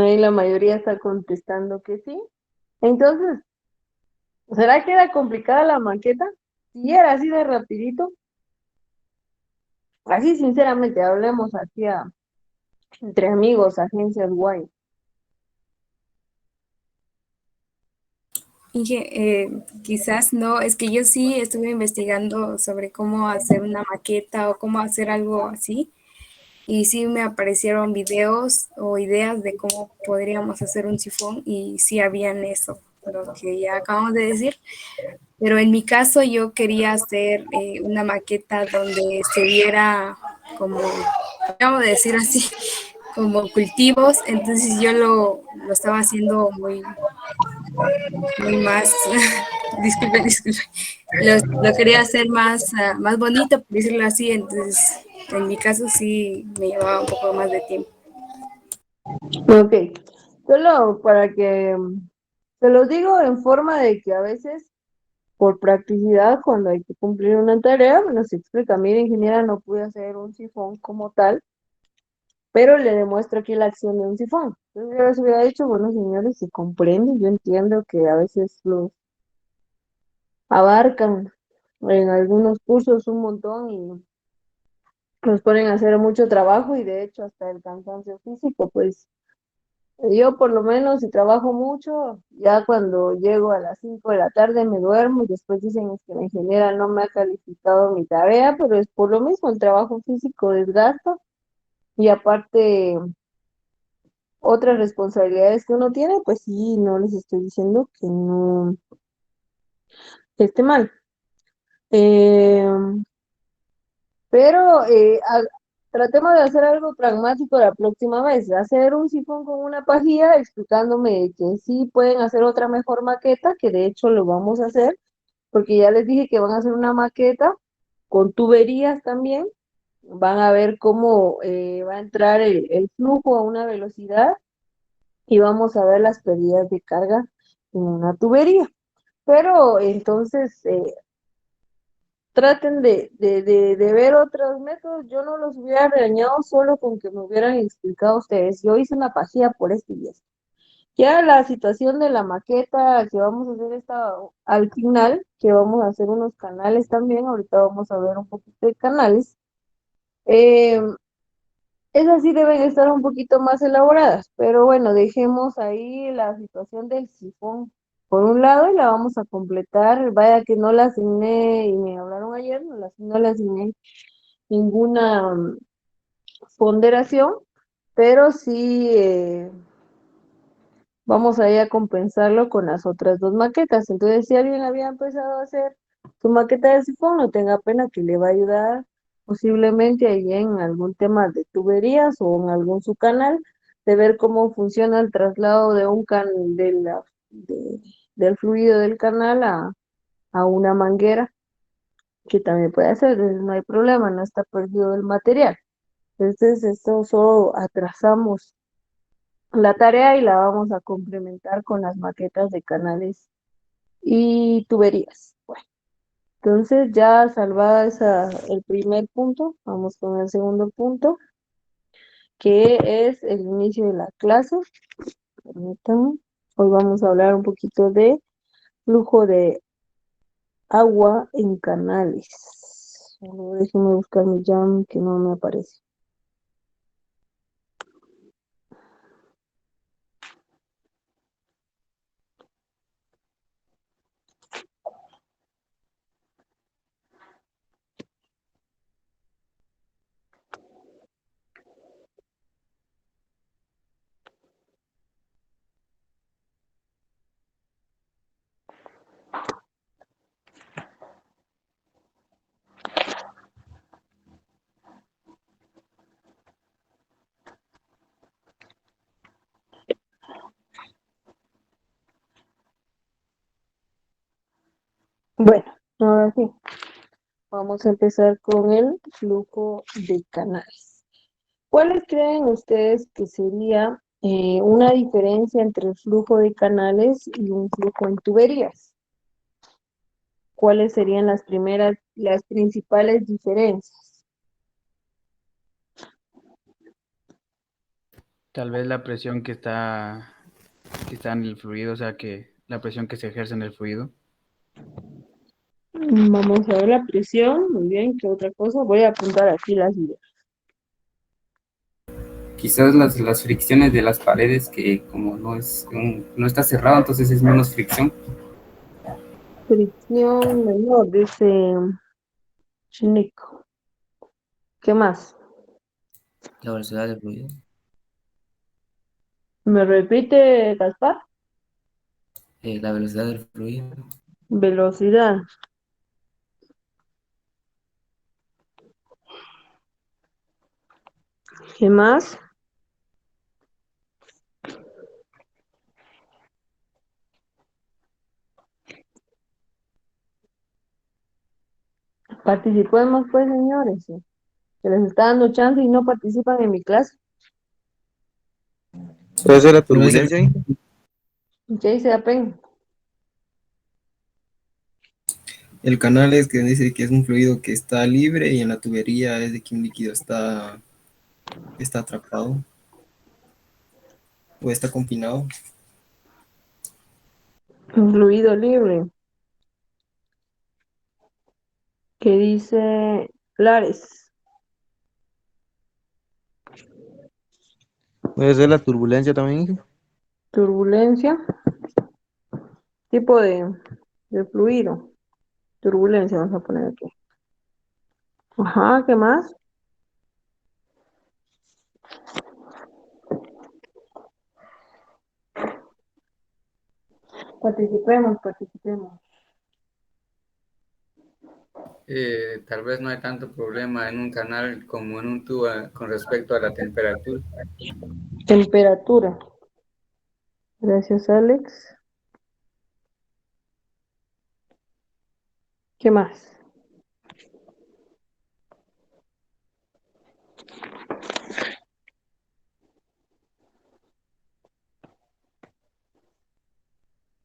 Ahí la mayoría está contestando que sí. Entonces, ¿será que era complicada la maqueta? Si era así de rapidito, así sinceramente, hablemos aquí entre amigos, agencias guay. Quizás no, es que yo sí estuve investigando sobre cómo hacer una maqueta o cómo hacer algo así, y sí me aparecieron videos o ideas de cómo podríamos hacer un sifón y sí habían eso, lo que ya acabamos de decir, pero en mi caso yo quería hacer una maqueta donde se viera como, vamos a decir así, como cultivos, entonces yo lo estaba haciendo muy más, disculpe, lo quería hacer más, más bonito, por decirlo así, entonces en mi caso sí me llevaba un poco más de tiempo. Ok, solo para que te los digo en forma de que a veces, por practicidad, cuando hay que cumplir una tarea, bueno, se explica, mira, ingeniera, no pude hacer un sifón como tal, pero le demuestro aquí la acción de un sifón. Entonces yo les hubiera dicho, bueno, señores, se comprende, yo entiendo que a veces los abarcan en algunos cursos un montón y nos ponen a hacer mucho trabajo y de hecho hasta el cansancio físico, pues yo por lo menos si trabajo mucho, ya cuando llego a las 5 de la tarde me duermo y después dicen es que la ingeniera no me ha calificado mi tarea, pero es por lo mismo, el trabajo físico desgasta y aparte otras responsabilidades que uno tiene, pues sí, no les estoy diciendo que no que esté mal. Eh, pero tratemos de hacer algo pragmático la próxima vez, hacer un sifón con una pajilla explicándome que sí pueden hacer otra mejor maqueta, que de hecho lo vamos a hacer, porque ya les dije que van a hacer una maqueta con tuberías también, van a ver cómo va a entrar el flujo a una velocidad y vamos a ver las pérdidas de carga en una tubería. Pero entonces traten de ver otros métodos. Yo no los hubiera regañado solo con que me hubieran explicado ustedes. Yo hice una pajilla por este y esto. Ya la situación de la maqueta que vamos a hacer esta, al final, que vamos a hacer unos canales también, ahorita vamos a ver un poquito de canales. Eh, esas sí deben estar un poquito más elaboradas, pero bueno, dejemos ahí la situación del sifón por un lado y la vamos a completar. Vaya que no la asigné y me hablaron ayer, no la asigné ninguna ponderación, pero sí vamos ahí a compensarlo con las otras dos maquetas. Entonces, si alguien había empezado a hacer su maqueta de sifón, no tenga pena que le va a ayudar posiblemente ahí en algún tema de tuberías o en algún su canal, de ver cómo funciona el traslado de un del fluido del canal a una manguera, que también puede hacer, entonces no hay problema, no está perdido el material. Entonces, esto solo atrasamos la tarea y la vamos a complementar con las maquetas de canales y tuberías. Bueno, entonces ya salvada el primer punto, vamos con el segundo punto, que es el inicio de la clase. Permítanme. Hoy vamos a hablar un poquito de flujo de agua en canales. Solo déjenme buscar mi jam que no me aparece. Bueno, ahora sí, vamos a empezar con el flujo de canales. ¿Cuáles creen ustedes que sería una diferencia entre el flujo de canales y un flujo en tuberías? ¿Cuáles serían las principales diferencias? Tal vez la presión que está en el fluido, o sea, que la presión que se ejerce en el fluido. Vamos a ver la presión. Muy bien, ¿qué otra cosa? Voy a apuntar aquí las ideas. Quizás las fricciones de las paredes, que como no está cerrado, entonces es menos fricción. Fricción menor, dice Chinico. ¿Qué más? La velocidad del fluido. ¿Me repite, Gaspar? La velocidad del fluido. Velocidad. ¿Qué más? Participemos, pues, señores. ¿Sí? Se les está dando chance y no participan en mi clase. Puede ser la Puede ser. turbulencia ahí. ¿Qué dice Apen? El canal es que dice que es un fluido que está libre y en la tubería es de que un líquido está atrapado o está confinado. Un fluido libre. ¿Qué dice Lares? Puede ser la turbulencia también. Turbulencia. Tipo de fluido. Turbulencia, vamos a poner aquí. Ajá, ¿qué más? Participemos, participemos. Tal vez no hay tanto problema en un canal como en un tubo con respecto a la temperatura. Temperatura. Gracias, Alex. ¿Qué más?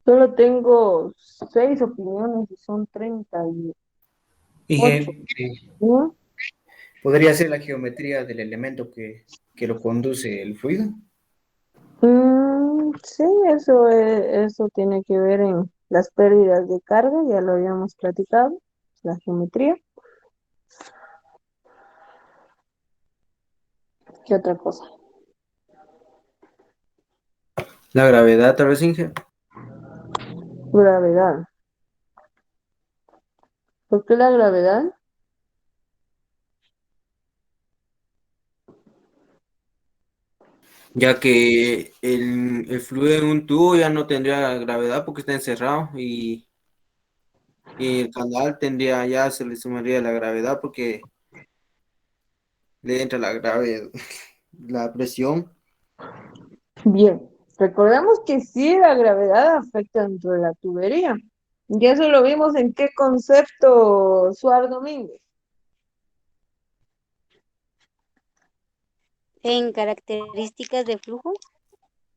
Solo tengo 6 opiniones y son 38. Dije, ¿No? podría ser la geometría del elemento que lo conduce el fluido. Sí, eso tiene que ver en las pérdidas de carga, ya lo habíamos platicado, la geometría. ¿Qué otra cosa? La gravedad, tal vez, Inge. Gravedad. ¿Por qué la gravedad? Ya que el fluido en un tubo ya no tendría gravedad porque está encerrado y el canal tendría, ya se le sumaría la gravedad porque le entra la gravedad, la presión. Bien, recordemos que sí la gravedad afecta dentro de la tubería. Y eso lo vimos en qué concepto, Suar Domínguez. En características de flujo.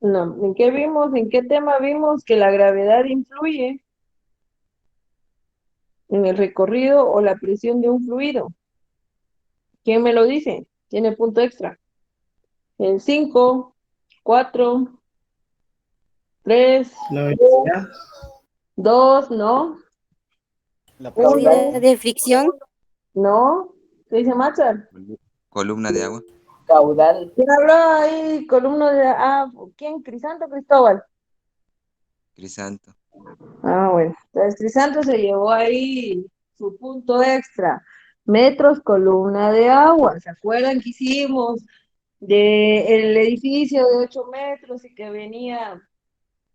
No, ¿en qué vimos? ¿En qué tema vimos que la gravedad influye en el recorrido o la presión de un fluido? ¿Quién me lo dice? Tiene punto extra. En 5, 4, 3, La velocidad. 2, no, La presión. 1, Cantidad de fricción. no. ¿Qué dice Machar? Columna de agua. Caudal. ¿Quién habló ahí? Columna de... Ah, ¿quién? ¿Crisanto o Cristóbal? Crisanto. Ah, bueno. Entonces Crisanto se llevó ahí su punto extra. Metros, columna de agua. ¿Se acuerdan que hicimos del edificio de 8 metros y que venía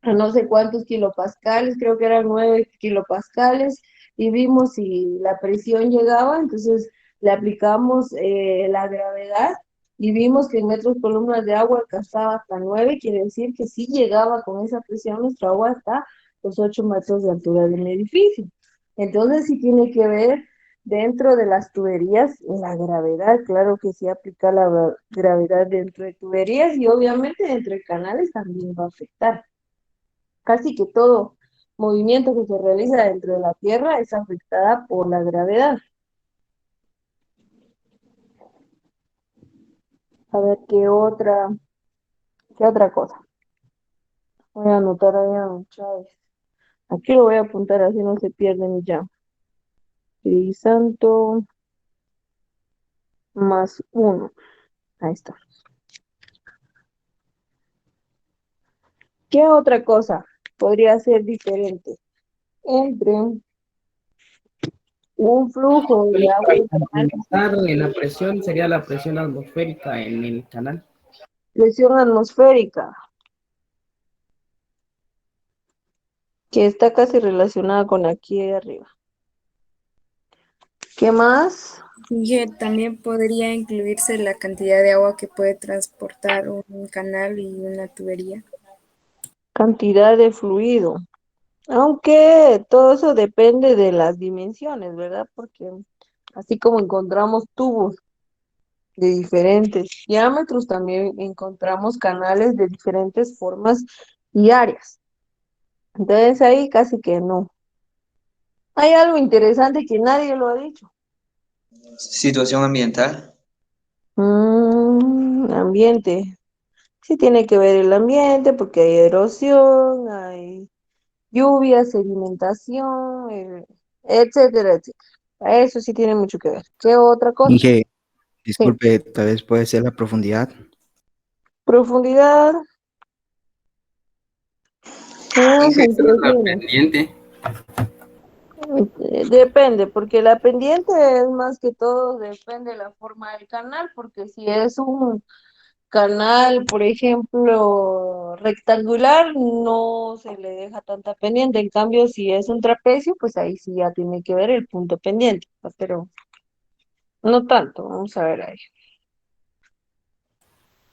a no sé cuántos kilopascales, creo que eran 9 kilopascales, y vimos si la presión llegaba, entonces le aplicamos la gravedad y vimos que en metros columnas de agua alcanzaba hasta 9, quiere decir que sí llegaba con esa presión nuestra agua hasta los 8 metros de altura del edificio. Entonces sí tiene que ver dentro de las tuberías la gravedad, claro que sí aplica la gravedad dentro de tuberías y obviamente dentro de canales también va a afectar. Casi que todo movimiento que se realiza dentro de la Tierra es afectada por la gravedad. A ver qué otra. ¿Qué otra cosa? Voy a anotar allá, Chávez. Aquí lo voy a apuntar así no se pierden ya. Crisanto más 1. Ahí está. ¿Qué otra cosa podría ser diferente entre un flujo de agua Para y canal? complementar la presión sería la presión atmosférica en el canal. Presión atmosférica, que está casi relacionada con aquí arriba. ¿Qué más? Y también podría incluirse la cantidad de agua que puede transportar un canal y una tubería. Cantidad de fluido. Aunque todo eso depende de las dimensiones, ¿verdad? Porque así como encontramos tubos de diferentes diámetros, también encontramos canales de diferentes formas y áreas. Entonces ahí casi que no. Hay algo interesante que nadie lo ha dicho. Situación ambiental. Ambiente. Sí tiene que ver el ambiente porque hay erosión, hay lluvia, sedimentación, etcétera, etcétera. Eso sí tiene mucho que ver. ¿Qué otra cosa? Inge, Sí. disculpe, tal vez puede ser la profundidad. Profundidad. Tenemos Inge, entre la líneas. pendiente. Depende, porque la pendiente es más que todo, depende de la forma del canal, porque si es un canal, por ejemplo, rectangular, no se le deja tanta pendiente. En cambio, si es un trapecio, pues ahí sí ya tiene que ver el punto pendiente, pero no tanto. Vamos a ver ahí.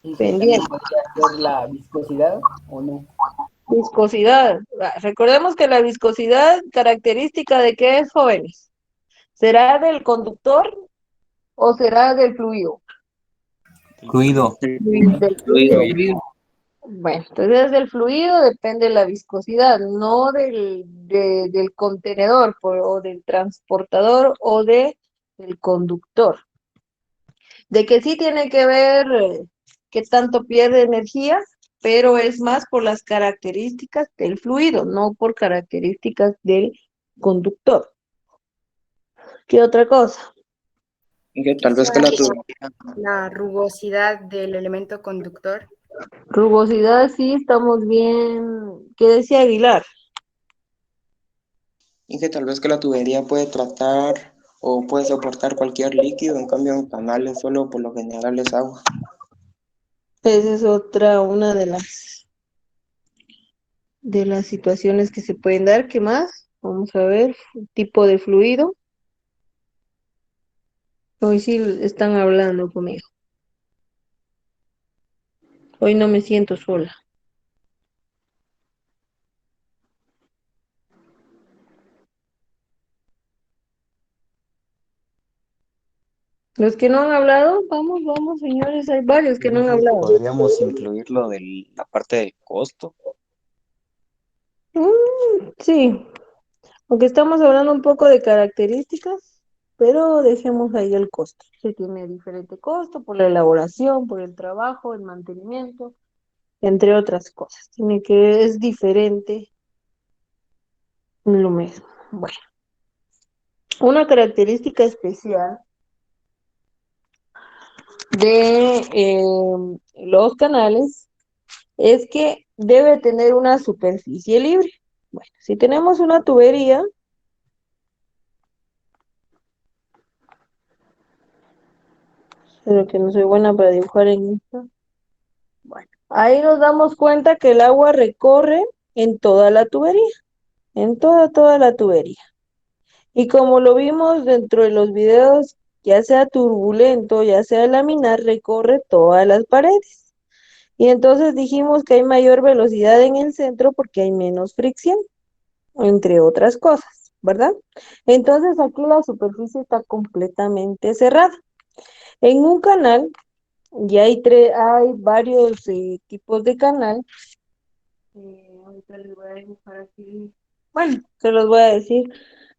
Inge, ¿también Pendiente. podría ser la viscosidad o no? Viscosidad. Recordemos que la viscosidad, característica de qué es, jóvenes. ¿Será del conductor o será del fluido? Fluido. Del fluido. Fluido. Bueno, entonces del fluido depende la viscosidad, no del contenedor o del transportador o del conductor. De que sí tiene que ver qué tanto pierde energía, pero es más por las características del fluido, no por características del conductor. ¿Qué otra cosa? Que tal vez que la tubería. La rugosidad del elemento conductor. Rugosidad, sí, estamos bien. ¿Qué decía Aguilar? Y que tal vez que la tubería puede tratar o puede soportar cualquier líquido, en cambio en canales solo por lo general es agua. Esa es una de las situaciones que se pueden dar. ¿Qué más? Vamos a ver, tipo de fluido. Hoy sí están hablando conmigo. Hoy no me siento sola. Los que no han hablado, vamos, señores, hay varios que no han hablado. Podríamos incluirlo de la parte del costo. Sí, aunque estamos hablando un poco de características, pero dejemos ahí el costo. Se tiene diferente costo por la elaboración, por el trabajo, el mantenimiento, entre otras cosas. Es diferente lo mismo. Bueno, una característica especial de los canales es que debe tener una superficie libre. Bueno, si tenemos una tubería, pero que no soy buena para dibujar en esto. Bueno, ahí nos damos cuenta que el agua recorre en toda la tubería, en toda la tubería. Y como lo vimos dentro de los videos, ya sea turbulento, ya sea laminar, recorre todas las paredes. Y entonces dijimos que hay mayor velocidad en el centro porque hay menos fricción, entre otras cosas, ¿verdad? Entonces aquí la superficie está completamente cerrada. En un canal, ya hay varios tipos de canal. Ahorita les voy a dibujar aquí. Bueno, se los voy a decir.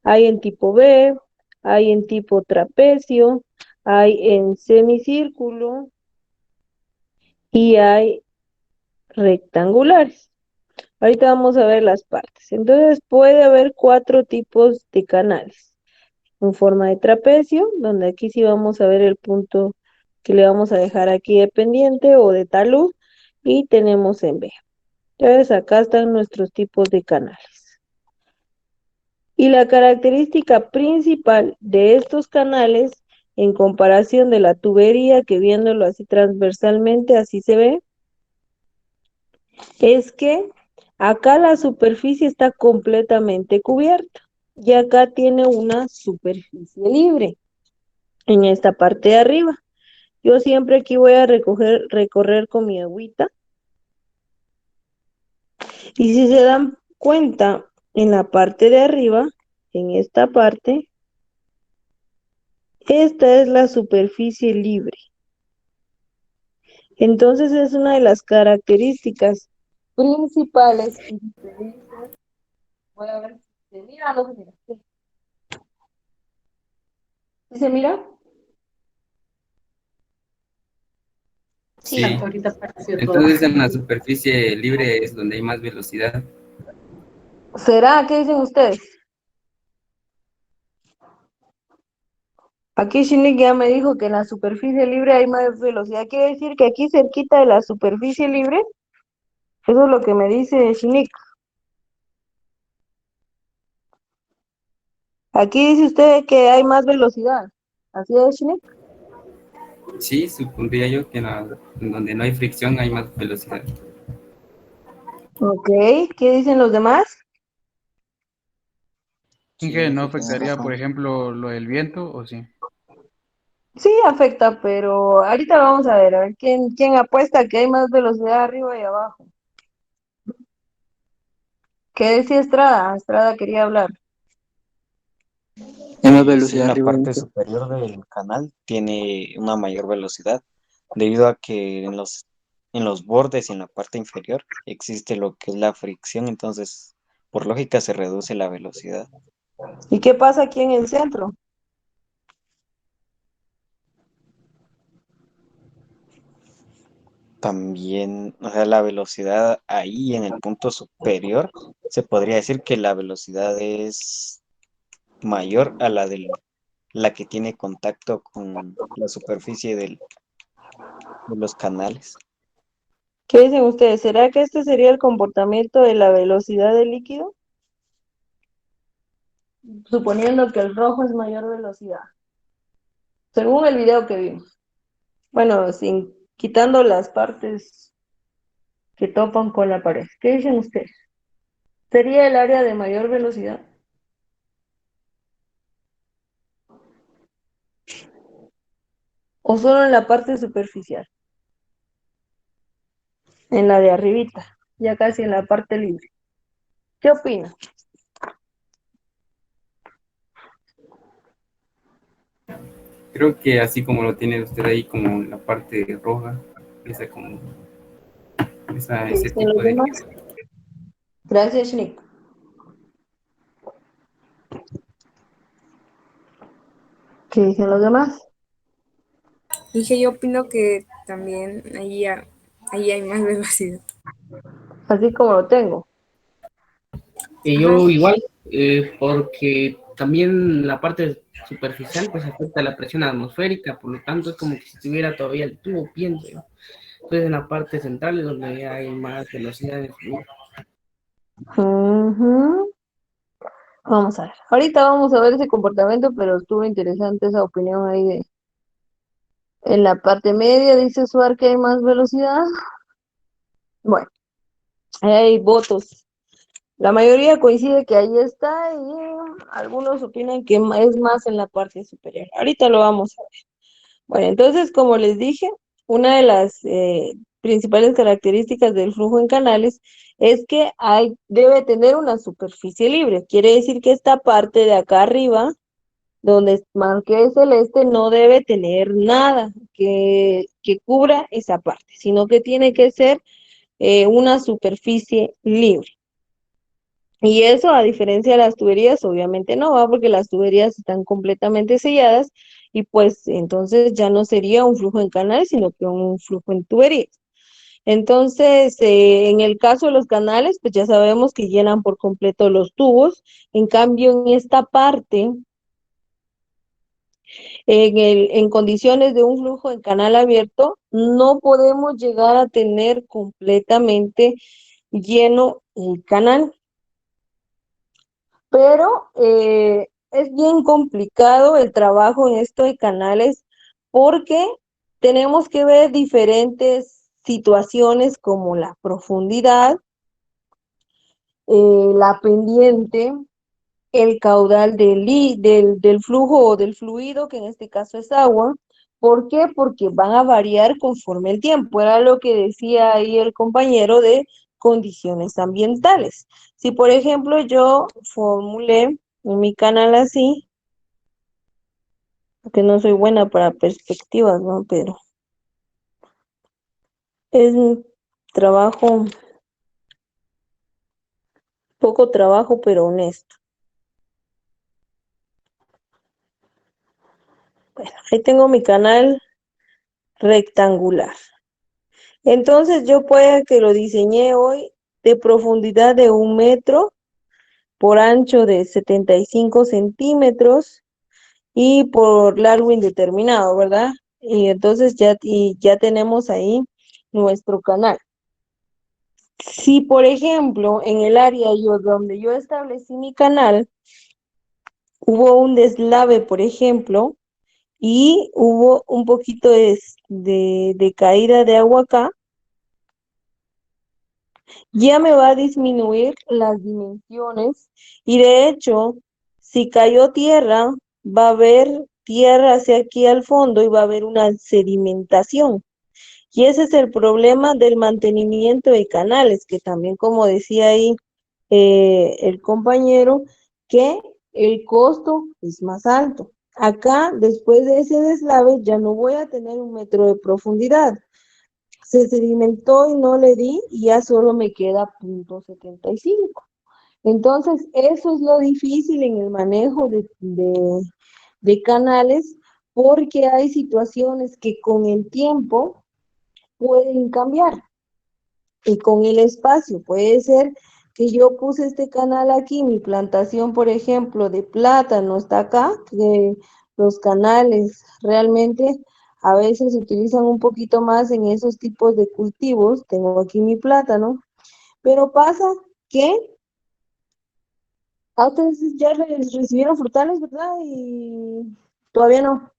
Hay en tipo B, hay en tipo trapecio, hay en semicírculo y hay rectangulares. Ahorita vamos a ver las partes. Entonces puede haber 4 tipos de canales. En forma de trapecio, donde aquí sí vamos a ver el punto que le vamos a dejar aquí de pendiente o de talud, y tenemos en B. Entonces acá están nuestros tipos de canales. Y la característica principal de estos canales, en comparación de la tubería, que viéndolo así transversalmente, así se ve, es que acá la superficie está completamente cubierta y acá tiene una superficie libre en esta parte de arriba. Yo siempre aquí voy a recorrer con mi agüita, y si se dan cuenta, en la parte de arriba, en esta parte, esta es la superficie libre. Entonces es una de las características principales y diferencias. Voy a ver si se mira o no se mira. ¿Sí se mira? Sí. Ahorita apareció todo. Entonces en la superficie libre es donde hay más velocidad. ¿Será? ¿Qué dicen ustedes? Aquí Shinik ya me dijo que en la superficie libre hay más velocidad. Quiere decir que aquí cerquita de la superficie libre, eso es lo que me dice Shinik. Aquí dice usted que hay más velocidad. ¿Así es, Shinik? Sí, supondría yo que en donde no hay fricción hay más velocidad. Ok, ¿qué dicen los demás? ¿Que no Sí, tienes afectaría, por razón. ejemplo, lo del viento o sí? Sí, afecta, pero ahorita vamos a ver quién apuesta que hay más velocidad arriba y abajo. ¿Qué decía Estrada? Estrada quería hablar. Hay más Sí, velocidad la arriba. parte superior del canal tiene una mayor velocidad debido a que en los bordes y en la parte inferior existe lo que es la fricción, entonces por lógica se reduce la velocidad. ¿Y qué pasa aquí en el centro? También, o sea, la velocidad ahí en el punto superior, se podría decir que la velocidad es mayor a la que tiene contacto con la superficie de los canales. ¿Qué dicen ustedes? ¿Será que este sería el comportamiento de la velocidad del líquido? Suponiendo que el rojo es mayor velocidad, según el video que vimos. Bueno, sin quitando las partes que topan con la pared. ¿Qué dicen ustedes? ¿Sería el área de mayor velocidad? ¿O solo en la parte superficial? En la de arribita, ya casi en la parte libre. ¿Qué opina? Creo que así como lo tiene usted ahí, como en la parte roja, ¿Qué ese dicen los tipo de demás? líquido. Gracias, Nick. ¿Qué dicen los demás? Dije, yo opino que también ahí hay más velocidad. Así como lo tengo. Y Ajá. yo igual, porque también la parte superficial pues afecta la presión atmosférica, por lo tanto es como que si estuviera todavía el tubo, pienso yo. Entonces en la parte central es donde hay más velocidad de flujo. Ujú. Vamos a ver. Ahorita vamos a ver ese comportamiento, pero estuvo interesante esa opinión ahí de... En la parte media dice Suar que hay más velocidad. Bueno, ahí hay votos. La mayoría coincide que ahí está y algunos opinan que es más en la parte superior. Ahorita lo vamos a ver. Bueno, entonces, como les dije, una de las principales características del flujo en canales es que debe tener una superficie libre. Quiere decir que esta parte de acá arriba, donde marqué celeste, no debe tener nada que cubra esa parte, sino que tiene que ser una superficie libre. Y eso, a diferencia de las tuberías, obviamente no va, porque las tuberías están completamente selladas y pues entonces ya no sería un flujo en canal, sino que un flujo en tuberías. Entonces, en el caso de los canales, pues ya sabemos que llenan por completo los tubos. En cambio, en esta parte, en condiciones de un flujo en canal abierto, no podemos llegar a tener completamente lleno el canal. Pero es bien complicado el trabajo en esto de canales porque tenemos que ver diferentes situaciones como la profundidad, la pendiente, el caudal del flujo o del fluido, que en este caso es agua. ¿Por qué? Porque van a variar conforme el tiempo. Era lo que decía ahí el compañero de condiciones ambientales. Si, por ejemplo, yo formulé en mi canal así, porque no soy buena para perspectivas, ¿no? Pero es un trabajo, poco trabajo, pero honesto. Bueno, ahí tengo mi canal rectangular. Entonces yo pueda que lo diseñé hoy de profundidad de 1 metro por ancho de 75 centímetros y por largo indeterminado, ¿verdad? Y entonces ya tenemos ahí nuestro canal. Si, por ejemplo, en el área donde yo establecí mi canal, hubo un deslave, por ejemplo, y hubo un poquito de caída de agua acá, ya me va a disminuir las dimensiones y de hecho, si cayó tierra, va a haber tierra hacia aquí al fondo y va a haber una sedimentación. Y ese es el problema del mantenimiento de canales, que también, como decía ahí el compañero, que el costo es más alto. Acá, después de ese deslave, ya no voy a tener 1 metro de profundidad. Se sedimentó y no le di y ya solo me queda 0.75. Entonces, eso es lo difícil en el manejo de canales, porque hay situaciones que con el tiempo pueden cambiar y con el espacio. Puede ser que yo puse este canal aquí, mi plantación, por ejemplo, de plátano está acá, que los canales realmente a veces se utilizan un poquito más en esos tipos de cultivos. Tengo aquí mi plátano, pero pasa que ustedes ya recibieron frutales, ¿verdad? Y todavía no.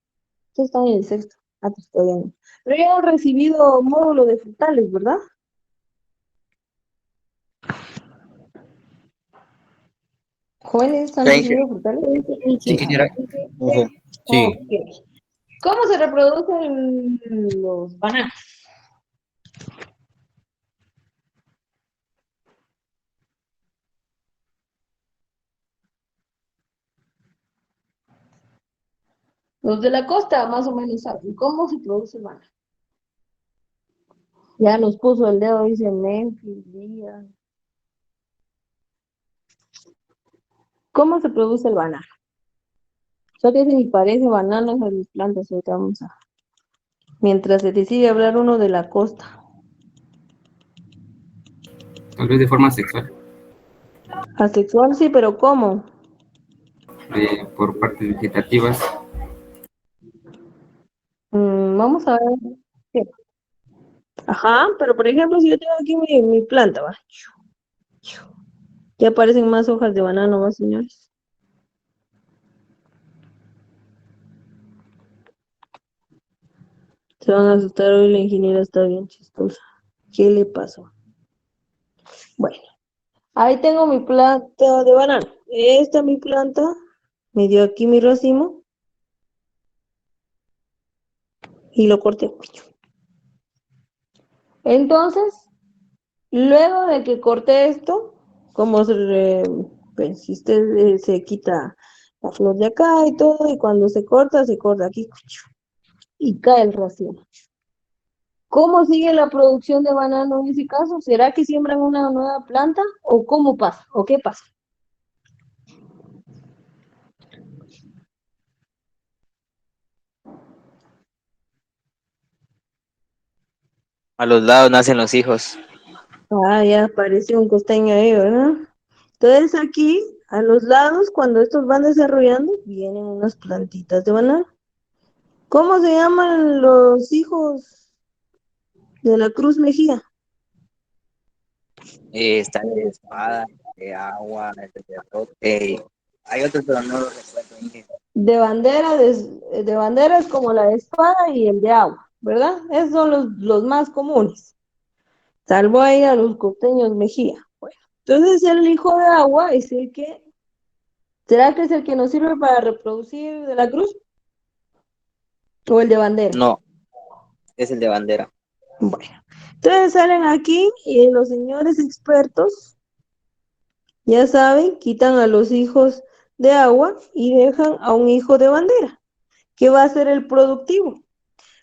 Ustedes están en el sexto. Pues todavía no. Pero ya han recibido módulo de frutales, ¿verdad? ¿Jóvenes han Sí, recibido frutales? Sí, ingeniera. Ujú. Sí. Ok. ¿Cómo se reproducen los bananos? Los de la costa más o menos saben cómo se produce el banano. Ya nos puso el dedo, dice Memphis, Díaz. ¿Cómo se produce el banano? Solo que ni parece bananos a mis plantas, ahorita vamos a... Mientras se decide hablar uno de la costa. Tal vez de forma sexual, Asexual sí, pero ¿cómo? por partes vegetativas. Vamos a ver. ¿Qué? Ajá, pero por ejemplo, si yo tengo aquí mi planta, va. Ya aparecen más hojas de banano, ¿va, señores? Se van a asustar hoy, la ingeniera está bien chistosa. ¿Qué le pasó? Bueno, ahí tengo mi planta de banano. Esta es mi planta. Me dio aquí mi racimo. Y lo corté. Entonces, luego de que corté esto, como pues, si usted se quita la flor de acá y todo, y cuando se corta aquí. Y cae el racimo. ¿Cómo sigue la producción de banano en ese caso? ¿Será que siembran una nueva planta o cómo pasa? ¿O qué pasa? A los lados nacen los hijos. Ah, ya apareció un costeño ahí, ¿verdad? Entonces aquí, a los lados, cuando estos van desarrollando, vienen unas plantitas de banano. ¿Cómo se llaman los hijos de la Cruz Mejía? Está el de espada, el de agua, el de derrote. Hay otros, pero no los recuerdo bien. De bandera es como la de espada y el de agua, ¿verdad? Esos son los más comunes, salvo ahí a los costeños Mejía. Bueno, entonces el hijo de agua es el que, ¿será que es el que nos sirve para reproducir de la cruz? ¿O el de bandera? No, es el de bandera. Bueno, entonces salen aquí y los señores expertos, ya saben, quitan a los hijos de agua y dejan a un hijo de bandera, que va a ser el productivo.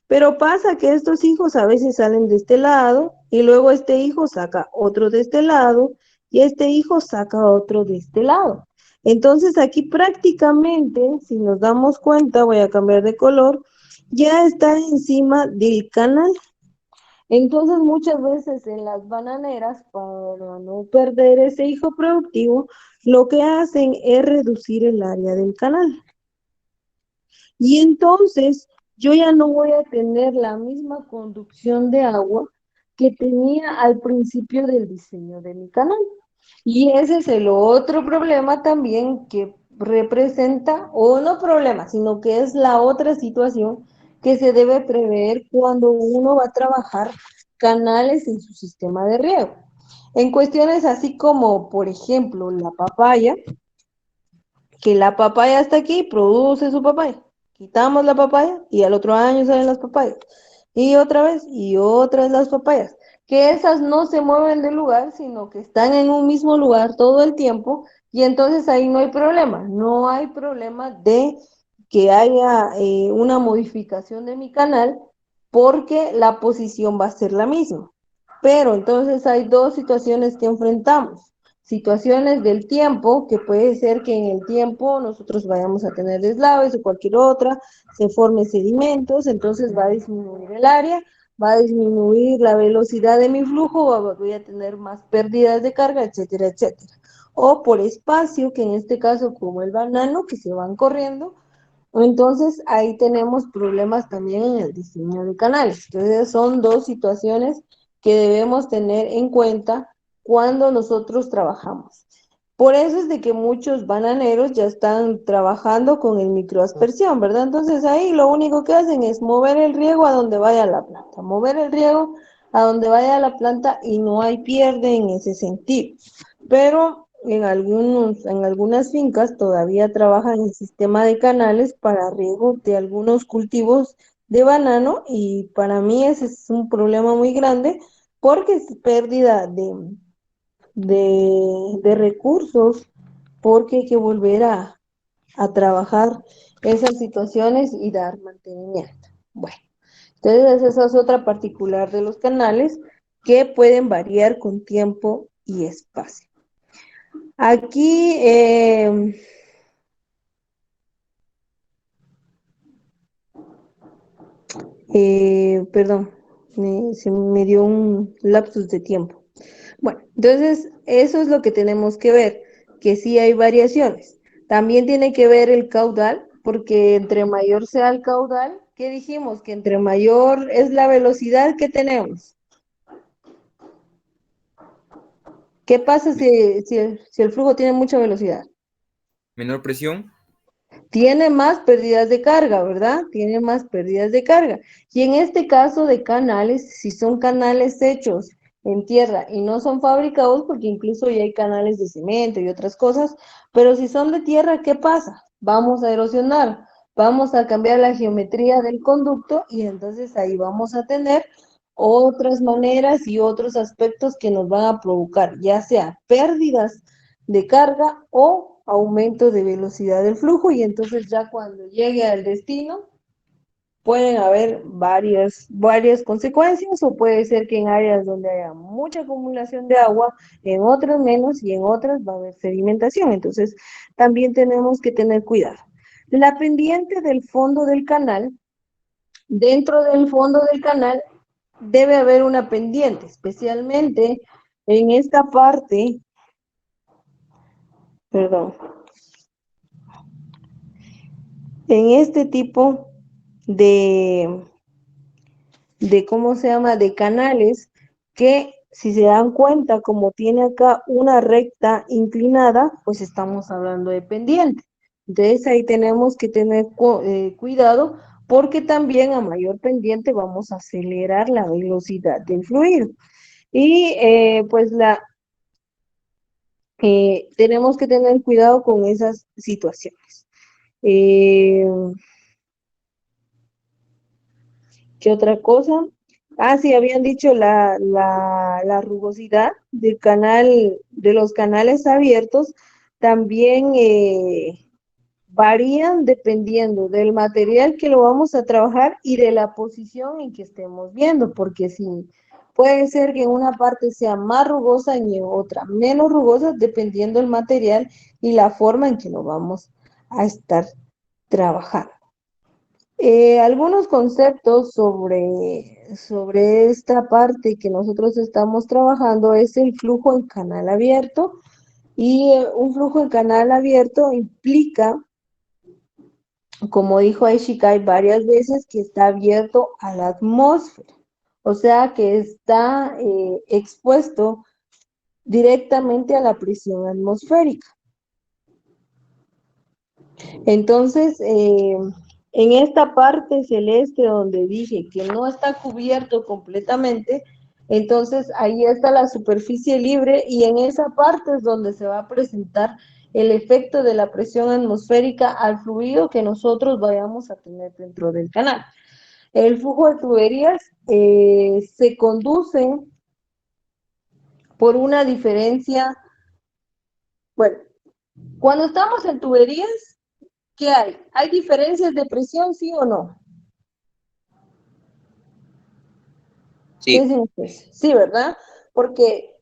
Pero pasa que estos hijos a veces salen de este lado y luego este hijo saca otro de este lado y este hijo saca otro de este lado. Entonces aquí prácticamente, si nos damos cuenta, voy a cambiar de color, ya está encima del canal. Entonces muchas veces en las bananeras, para no perder ese hijo productivo, lo que hacen es reducir el área del canal. Y entonces yo ya no voy a tener la misma conducción de agua que tenía al principio del diseño de mi canal. Y ese es el otro problema también que representa, o no problema, sino que es la otra situación que se debe prever cuando uno va a trabajar canales en su sistema de riego. En cuestiones así como, por ejemplo, la papaya, que la papaya está aquí, produce su papaya. Quitamos la papaya y al otro año salen las papayas. Y otra vez las papayas. Que esas no se mueven del lugar, sino que están en un mismo lugar todo el tiempo y entonces ahí no hay problema. No hay problema de que haya una modificación de mi canal porque la posición va a ser la misma. Pero entonces hay dos situaciones que enfrentamos. Situaciones del tiempo, que puede ser que en el tiempo nosotros vayamos a tener deslaves o cualquier otra, se formen sedimentos, entonces va a disminuir el área, va a disminuir la velocidad de mi flujo, voy a tener más pérdidas de carga, etcétera, etcétera. O por espacio, que en este caso como el banano, que se van corriendo, entonces ahí tenemos problemas también en el diseño de canales. Entonces son dos situaciones que debemos tener en cuenta cuando nosotros trabajamos. Por eso es de que muchos bananeros ya están trabajando con el microaspersión, ¿verdad? Entonces ahí lo único que hacen es mover el riego a donde vaya la planta, mover el riego a donde vaya la planta y no hay pierde en ese sentido. Pero en algunas fincas todavía trabajan en sistema de canales para riego de algunos cultivos de banano y para mí ese es un problema muy grande porque es pérdida de recursos, porque hay que volver a trabajar esas situaciones y dar mantenimiento. Bueno, entonces esa es otra particular de los canales que pueden variar con tiempo y espacio. Aquí, perdón, se me dio un lapsus de tiempo. Bueno, entonces eso es lo que tenemos que ver, que sí hay variaciones. También tiene que ver el caudal, porque entre mayor sea el caudal, ¿qué dijimos? Que entre mayor es la velocidad que tenemos. ¿Qué pasa si el flujo tiene mucha velocidad? Menor presión. Tiene más pérdidas de carga, ¿verdad? Tiene más pérdidas de carga. Y en este caso de canales, si son canales hechos en tierra y no son fabricados, porque incluso ya hay canales de cemento y otras cosas, pero si son de tierra, ¿qué pasa? Vamos a erosionar, vamos a cambiar la geometría del conducto y entonces ahí vamos a tener otras maneras y otros aspectos que nos van a provocar, ya sea pérdidas de carga o aumento de velocidad del flujo y entonces ya cuando llegue al destino pueden haber varias consecuencias o puede ser que en áreas donde haya mucha acumulación de agua, en otras menos y en otras va a haber sedimentación. Entonces también tenemos que tener cuidado. La pendiente del fondo del canal, dentro del fondo del canal debe haber una pendiente, especialmente en esta parte, perdón, en este tipo de, ¿cómo se llama?, de canales que, si se dan cuenta, como tiene acá una recta inclinada, pues estamos hablando de pendiente. Entonces ahí tenemos que tener cuidado, porque también a mayor pendiente vamos a acelerar la velocidad del fluido. Y pues tenemos que tener cuidado con esas situaciones. ¿Qué otra cosa? Ah, sí, habían dicho la rugosidad del canal, de los canales abiertos, también varían dependiendo del material que lo vamos a trabajar y de la posición en que estemos viendo, porque si puede ser que en una parte sea más rugosa y en otra menos rugosa, dependiendo del material y la forma en que lo vamos a estar trabajando. Algunos conceptos sobre esta parte que nosotros estamos trabajando es el flujo en canal abierto, y un flujo en canal abierto implica, como dijo Aishikai varias veces, que está abierto a la atmósfera, o sea que está expuesto directamente a la presión atmosférica. Entonces, en esta parte celeste donde dije que no está cubierto completamente, entonces ahí está la superficie libre, y en esa parte es donde se va a presentar el efecto de la presión atmosférica al fluido que nosotros vayamos a tener dentro del canal. El flujo de tuberías se conduce por una diferencia, bueno, cuando estamos en tuberías, ¿qué hay? ¿Hay diferencias de presión, sí o no? Sí. ¿Qué dicen ustedes? Sí, ¿verdad? Porque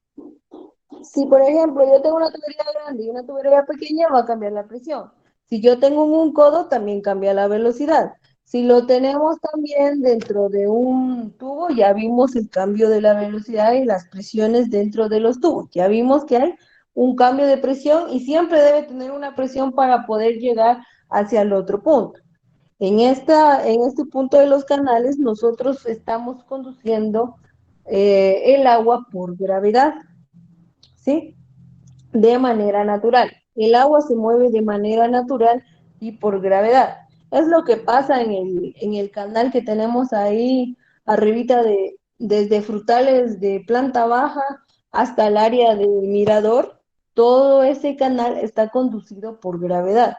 si, por ejemplo, yo tengo una tubería grande y una tubería pequeña, va a cambiar la presión. Si yo tengo un codo, también cambia la velocidad. Si lo tenemos también dentro de un tubo, ya vimos el cambio de la velocidad y las presiones dentro de los tubos. Ya vimos que hay un cambio de presión y siempre debe tener una presión para poder llegar hacia el otro punto. En este punto de los canales, nosotros estamos conduciendo el agua por gravedad, ¿sí? De manera natural. El agua se mueve de manera natural y por gravedad. Es lo que pasa en el canal que tenemos ahí arribita, desde Frutales de planta baja hasta el área del Mirador. Todo ese canal está conducido por gravedad.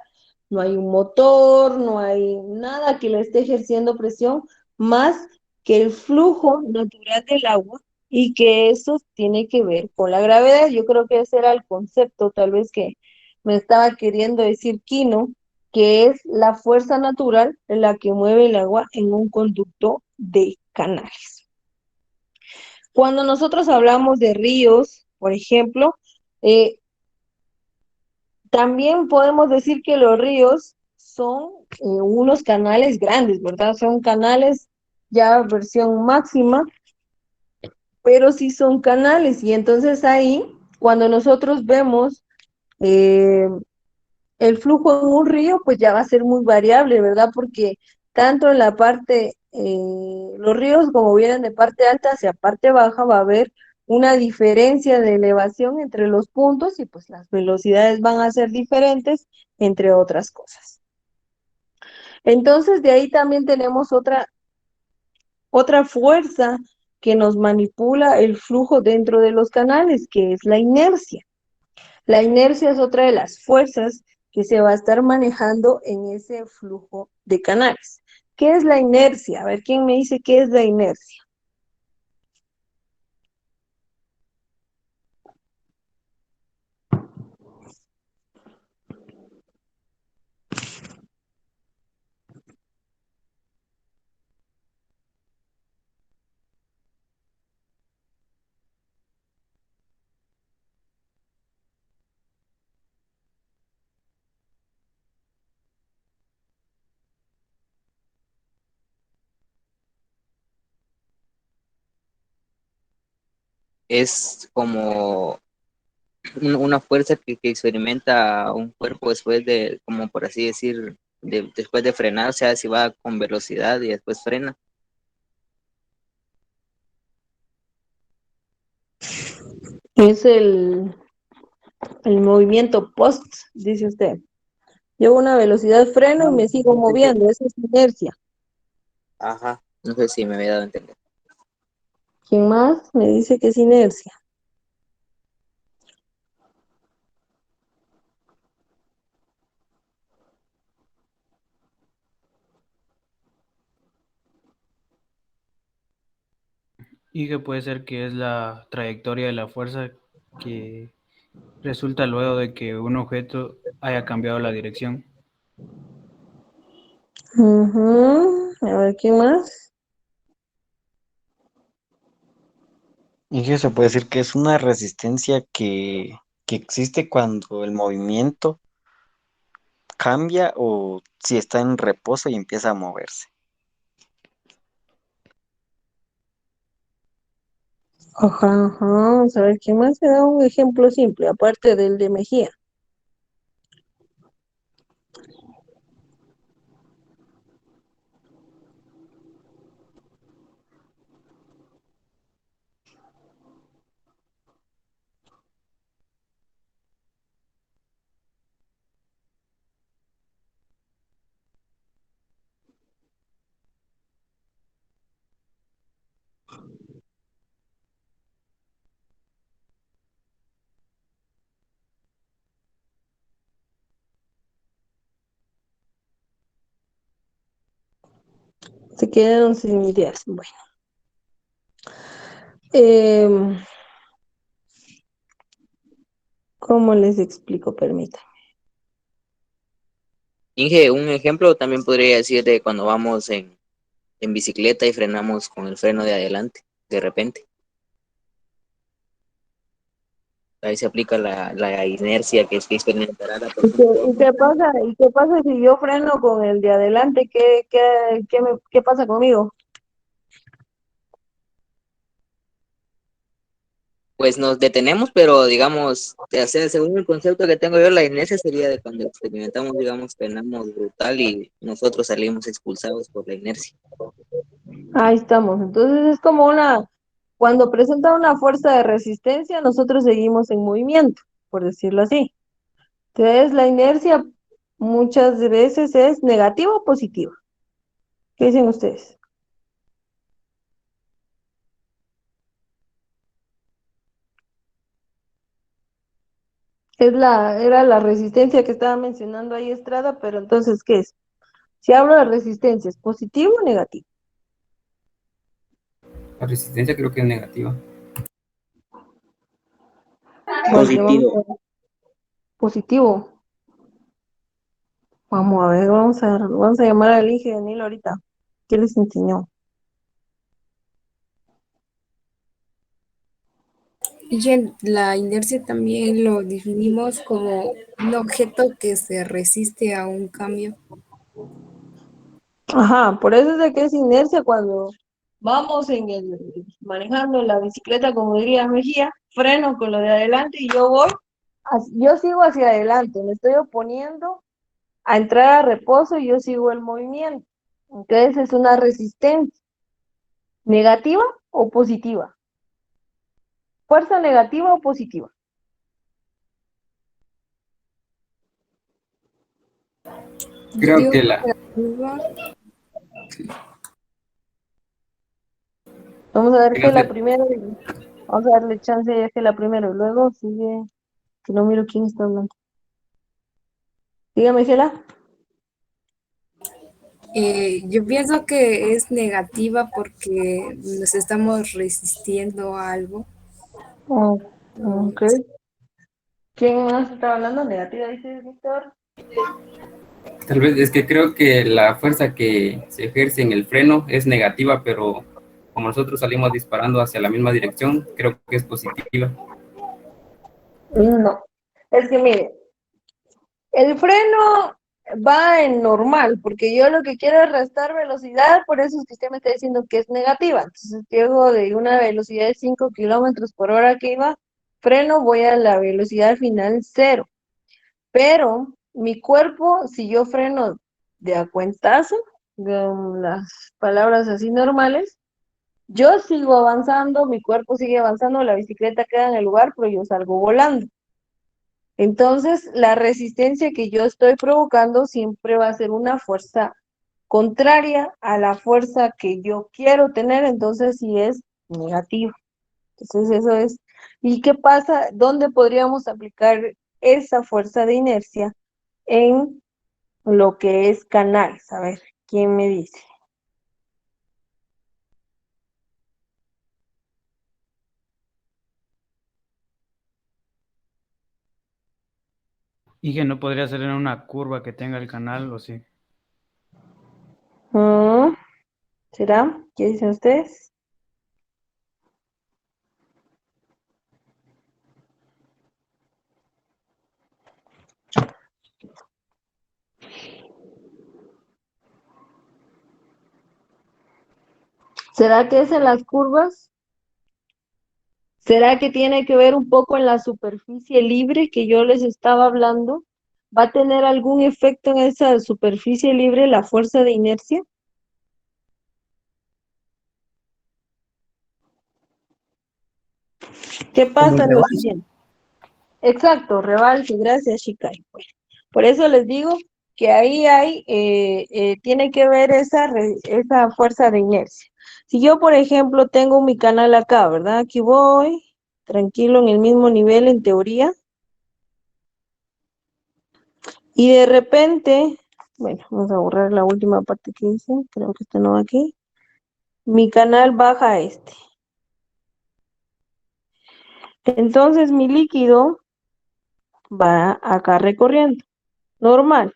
No hay un motor, no hay nada que le esté ejerciendo presión más que el flujo natural del agua, y que eso tiene que ver con la gravedad. Yo creo que ese era el concepto tal vez que me estaba queriendo decir Kino, que es la fuerza natural la que mueve el agua en un conducto de canales. Cuando nosotros hablamos de ríos, por ejemplo, también podemos decir que los ríos son unos canales grandes, ¿verdad? Son canales ya versión máxima, pero sí son canales, y entonces ahí, cuando nosotros vemos eh, el flujo en un río, pues ya va a ser muy variable, ¿verdad? Porque tanto en la parte, los ríos como vienen de parte alta hacia parte baja, va a haber una diferencia de elevación entre los puntos, y pues las velocidades van a ser diferentes, entre otras cosas. Entonces de ahí también tenemos otra fuerza que nos manipula el flujo dentro de los canales, que es la inercia. La inercia es otra de las fuerzas que se va a estar manejando en ese flujo de canales. ¿Qué es la inercia? A ver, ¿quién me dice qué es la inercia? es como una fuerza que experimenta un cuerpo después de, como por así decir, después de frenar, o sea, si va con velocidad y después frena. Es el movimiento post, dice usted. Llevo una velocidad, freno y me sigo moviendo. Esa es inercia. Ajá, no sé si me había dado a entender. ¿Quién más me dice que es inercia? Y que puede ser que es la trayectoria de la fuerza que resulta luego de que un objeto haya cambiado la dirección. A ver, ¿quién más? Y que se puede decir que es una resistencia que existe cuando el movimiento cambia o si está en reposo y empieza a moverse. Ajá. Vamos a ver, ¿quién más me da un ejemplo simple, aparte del de Mejía? Se quedaron sin ideas. Bueno. ¿Cómo les explico? Permítanme. Inge, un ejemplo también podría decir de cuando vamos en bicicleta y frenamos con el freno de adelante, de repente. Ahí se aplica la inercia que es que experimentará la ¿Y persona. qué pasa si yo freno con el de adelante? ¿Qué pasa conmigo? Pues nos detenemos, pero digamos, o sea, según el concepto que tengo yo, la inercia sería de cuando experimentamos, digamos, frenamos brutal y nosotros salimos expulsados por la inercia. Ahí estamos. Entonces es como cuando presenta una fuerza de resistencia, nosotros seguimos en movimiento, por decirlo así. Entonces la inercia muchas veces es negativa o positiva. ¿Qué dicen ustedes? Era la resistencia que estaba mencionando ahí Estrada, pero entonces, ¿qué es? Si hablo de resistencia, ¿es positivo o negativo? La resistencia creo que es negativa. Porque positivo. Vamos a ver, vamos a llamar al Inge Daniel ahorita. ¿Qué les enseñó? Y la inercia también lo definimos como un objeto que se resiste a un cambio. Ajá, por eso es de que es inercia cuando vamos manejando la bicicleta, como diría Mejía, freno con lo de adelante y yo sigo hacia adelante, me estoy oponiendo a entrar a reposo y yo sigo el movimiento. Entonces es una resistencia, ¿negativa o positiva? ¿Fuerza negativa o positiva? Creo que la... Vamos a ver que la primera, vamos a darle chance ya que la primera, y luego sigue, que no miro quién está hablando. Dígame, Gela. Yo pienso que es negativa porque nos estamos resistiendo a algo. Ok. ¿Quién más está hablando? Negativa, dice Víctor. Tal vez es que creo que la fuerza que se ejerce en el freno es negativa, pero como nosotros salimos disparando hacia la misma dirección, creo que es positiva. No, es que mire, el freno va en normal, porque yo lo que quiero es restar velocidad, por eso es que usted me está diciendo que es negativa. Entonces, llego de una velocidad de 5 kilómetros por hora que iba, freno, voy a la velocidad final cero. Pero mi cuerpo, si yo freno de a cuentazo, con las palabras así normales, yo sigo avanzando, mi cuerpo sigue avanzando, la bicicleta queda en el lugar, pero yo salgo volando. Entonces, la resistencia que yo estoy provocando siempre va a ser una fuerza contraria a la fuerza que yo quiero tener, entonces sí es negativo. Entonces, eso es. ¿Y qué pasa? ¿Dónde podríamos aplicar esa fuerza de inercia en lo que es canales? A ver, ¿quién me dice? Y que no podría ser en una curva que tenga el canal, o sí. ¿Será? ¿Qué dicen ustedes? ¿Será que es en las curvas? ¿Será que tiene que ver un poco en la superficie libre que yo les estaba hablando? ¿Va a tener algún efecto en esa superficie libre la fuerza de inercia? ¿Qué Como el pasa en lo rebalse. siguiente? Exacto, rebalse, gracias, Shikai. Bueno, por eso les digo que ahí hay, tiene que ver esa fuerza de inercia. Si yo, por ejemplo, tengo mi canal acá, ¿verdad? Aquí voy, tranquilo, en el mismo nivel en teoría, y de repente, bueno, vamos a borrar la última parte que hice, creo que este no va aquí. Mi canal baja a este. Entonces mi líquido va acá recorriendo, normal.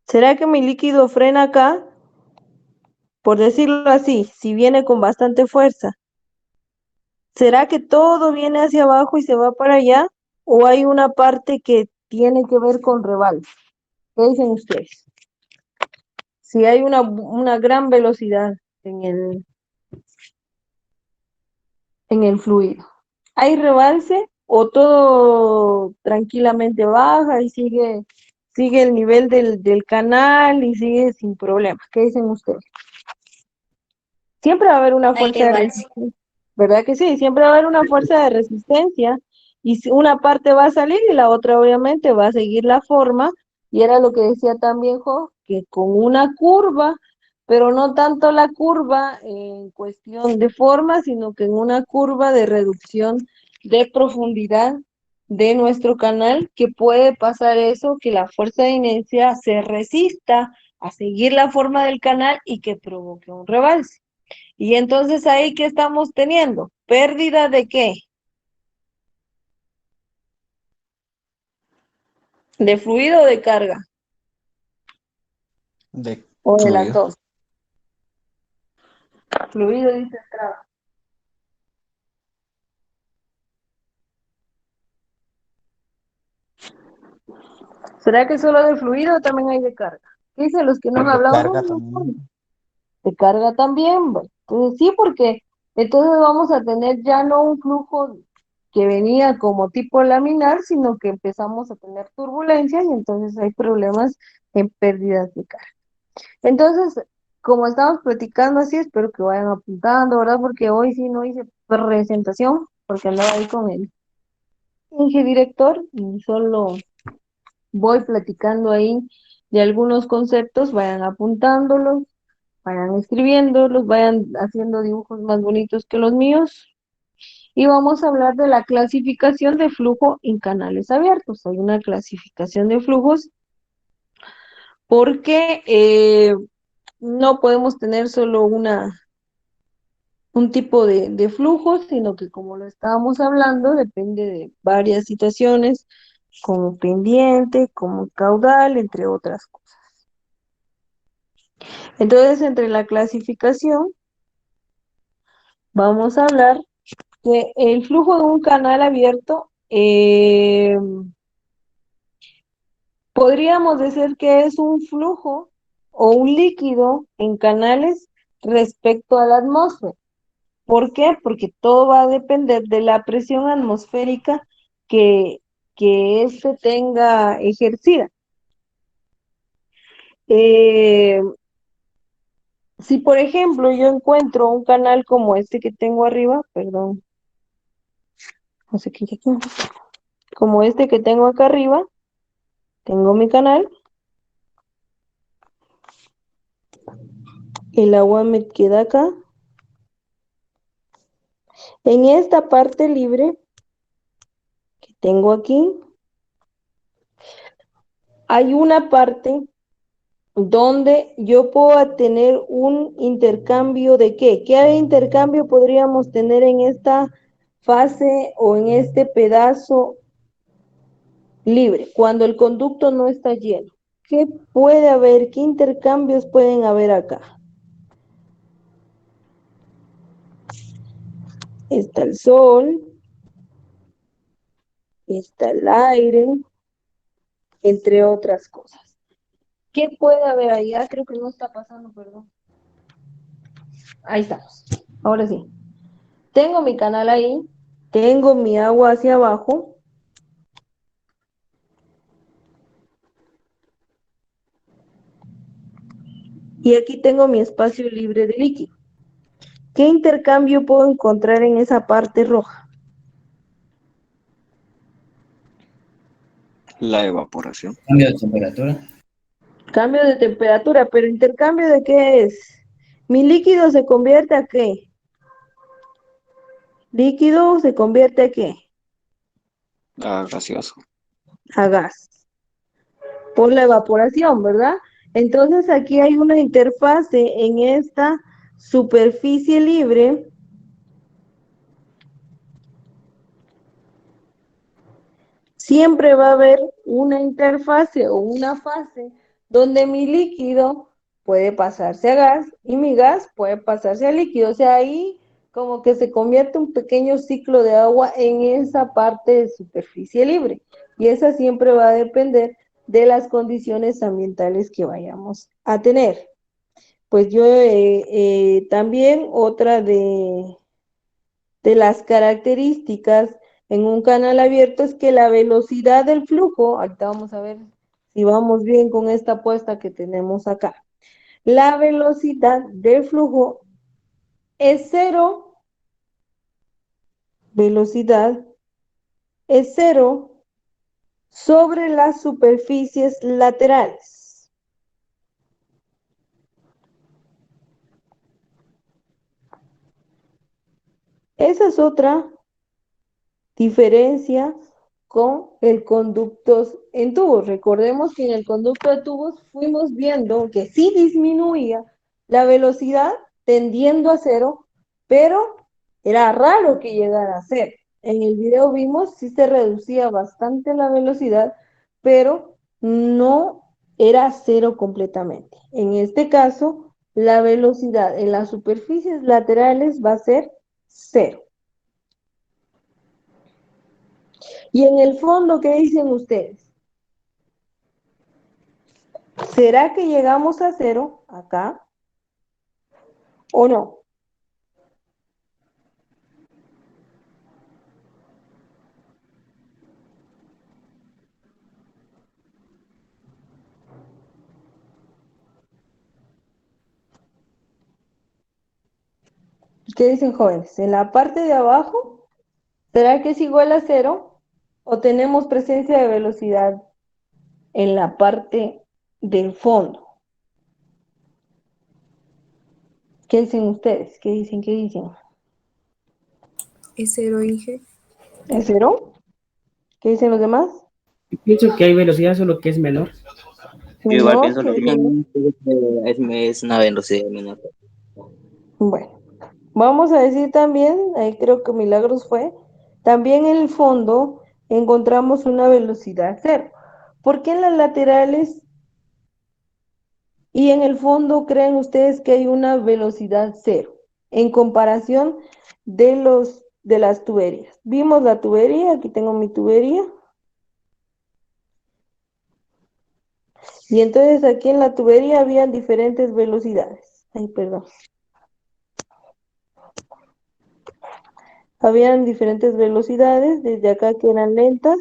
¿Será que mi líquido frena acá? Por decirlo así, si viene con bastante fuerza. ¿Será que todo viene hacia abajo y se va para allá? ¿O hay una parte que tiene que ver con rebalse? ¿Qué dicen ustedes? Si hay una gran velocidad en el fluido, ¿hay rebalse o todo tranquilamente baja y sigue el nivel del canal y sigue sin problemas? ¿Qué dicen ustedes? Siempre va a haber una Hay fuerza de rebalse. resistencia, ¿verdad que sí? Siempre va a haber una fuerza de resistencia y una parte va a salir y la otra obviamente va a seguir la forma, y era lo que decía también Jo, que con una curva, pero no tanto la curva en cuestión de forma, sino que en una curva de reducción de profundidad de nuestro canal, que puede pasar eso, que la fuerza de inercia se resista a seguir la forma del canal y que provoque un rebalse. Y entonces ahí, ¿qué estamos teniendo? ¿Pérdida de qué? ¿De fluido o de carga? De ¿O de las fluido. dos? Fluido, dice Estrada. ¿Será que solo de fluido o también hay de carga? ¿Qué dicen los que no han De hablado? No, carga no, no. también. De carga también, bueno. Entonces sí, porque entonces vamos a tener ya no un flujo que venía como tipo laminar, sino que empezamos a tener turbulencias y entonces hay problemas en pérdidas de carga. Entonces, como estamos platicando así, espero que vayan apuntando, ¿verdad? Porque hoy sí no hice presentación, porque andaba ahí con el Inge director y solo voy platicando ahí de algunos conceptos, vayan apuntándolos, vayan escribiéndolos, vayan haciendo dibujos más bonitos que los míos. Y vamos a hablar de la clasificación de flujo en canales abiertos. Hay una clasificación de flujos porque no podemos tener solo un tipo de flujo, sino que como lo estábamos hablando, depende de varias situaciones, como pendiente, como caudal, entre otras cosas. Entonces, entre la clasificación, vamos a hablar que el flujo de un canal abierto Podríamos decir que es un flujo o un líquido en canales respecto a la atmósfera. ¿Por qué? Porque todo va a depender de la presión atmosférica que éste tenga ejercida. Si por ejemplo yo encuentro un canal como este que tengo arriba, perdón, no sé qué aquí, como este que tengo acá arriba, tengo mi canal, el agua me queda acá. En esta parte libre que tengo aquí, hay una parte donde yo puedo tener un intercambio de ¿qué? ¿Qué intercambio podríamos tener en esta fase o en este pedazo libre, cuando el conducto no está lleno? ¿Qué puede haber? ¿Qué intercambios pueden haber acá? Está el sol, está el aire, entre otras cosas. ¿Qué puede haber ahí? Ah, creo que no está pasando, perdón. Ahí estamos. Ahora sí. Tengo mi canal ahí, tengo mi agua hacia abajo. Y aquí tengo mi espacio libre de líquido. ¿Qué intercambio puedo encontrar en esa parte roja? La evaporación. Cambio de temperatura. Cambio de temperatura, pero ¿intercambio de qué es? Mi líquido se convierte a ¿qué? Líquido se convierte a ¿qué? Gaseoso. A gas. Por la evaporación, ¿verdad? Entonces aquí hay una interfase en esta superficie libre. Siempre va a haber una interfase o una fase donde mi líquido puede pasarse a gas y mi gas puede pasarse a líquido. O sea, ahí como que se convierte un pequeño ciclo de agua en esa parte de superficie libre. Y esa siempre va a depender de las condiciones ambientales que vayamos a tener. Pues yo también otra de las características en un canal abierto es que la velocidad del flujo, ahorita vamos a ver si vamos bien con esta apuesta que tenemos acá. La velocidad del flujo es cero, velocidad es cero sobre las superficies laterales. Esa es otra diferencia con el conductos en tubos. Recordemos que en el conducto de tubos fuimos viendo que sí disminuía la velocidad tendiendo a cero, pero era raro que llegara a cero. En el video vimos sí se reducía bastante la velocidad, pero no era cero completamente. En este caso, la velocidad en las superficies laterales va a ser cero. Y en el fondo, ¿qué dicen ustedes? ¿Será que llegamos a cero acá o no? ¿Qué dicen jóvenes? ¿En la parte de abajo, será que es igual a cero o tenemos presencia de velocidad en la parte del fondo? ¿Qué dicen ustedes? ¿Qué dicen? ¿Qué dicen? Es cero, Inge. ¿Es cero? ¿Qué dicen los demás? Pienso que hay velocidad, solo que es menor. Yo igual Menor pienso que lo mismo, es una velocidad menor. Bueno, vamos a decir también, ahí creo que Milagros fue, también en el fondo encontramos una velocidad cero. ¿Por qué en las laterales y en el fondo creen ustedes que hay una velocidad cero en comparación de las tuberías? Vimos la tubería, aquí tengo mi tubería. Y entonces aquí en la tubería habían diferentes velocidades. Ay, perdón. Habían diferentes velocidades, desde acá que eran lentas,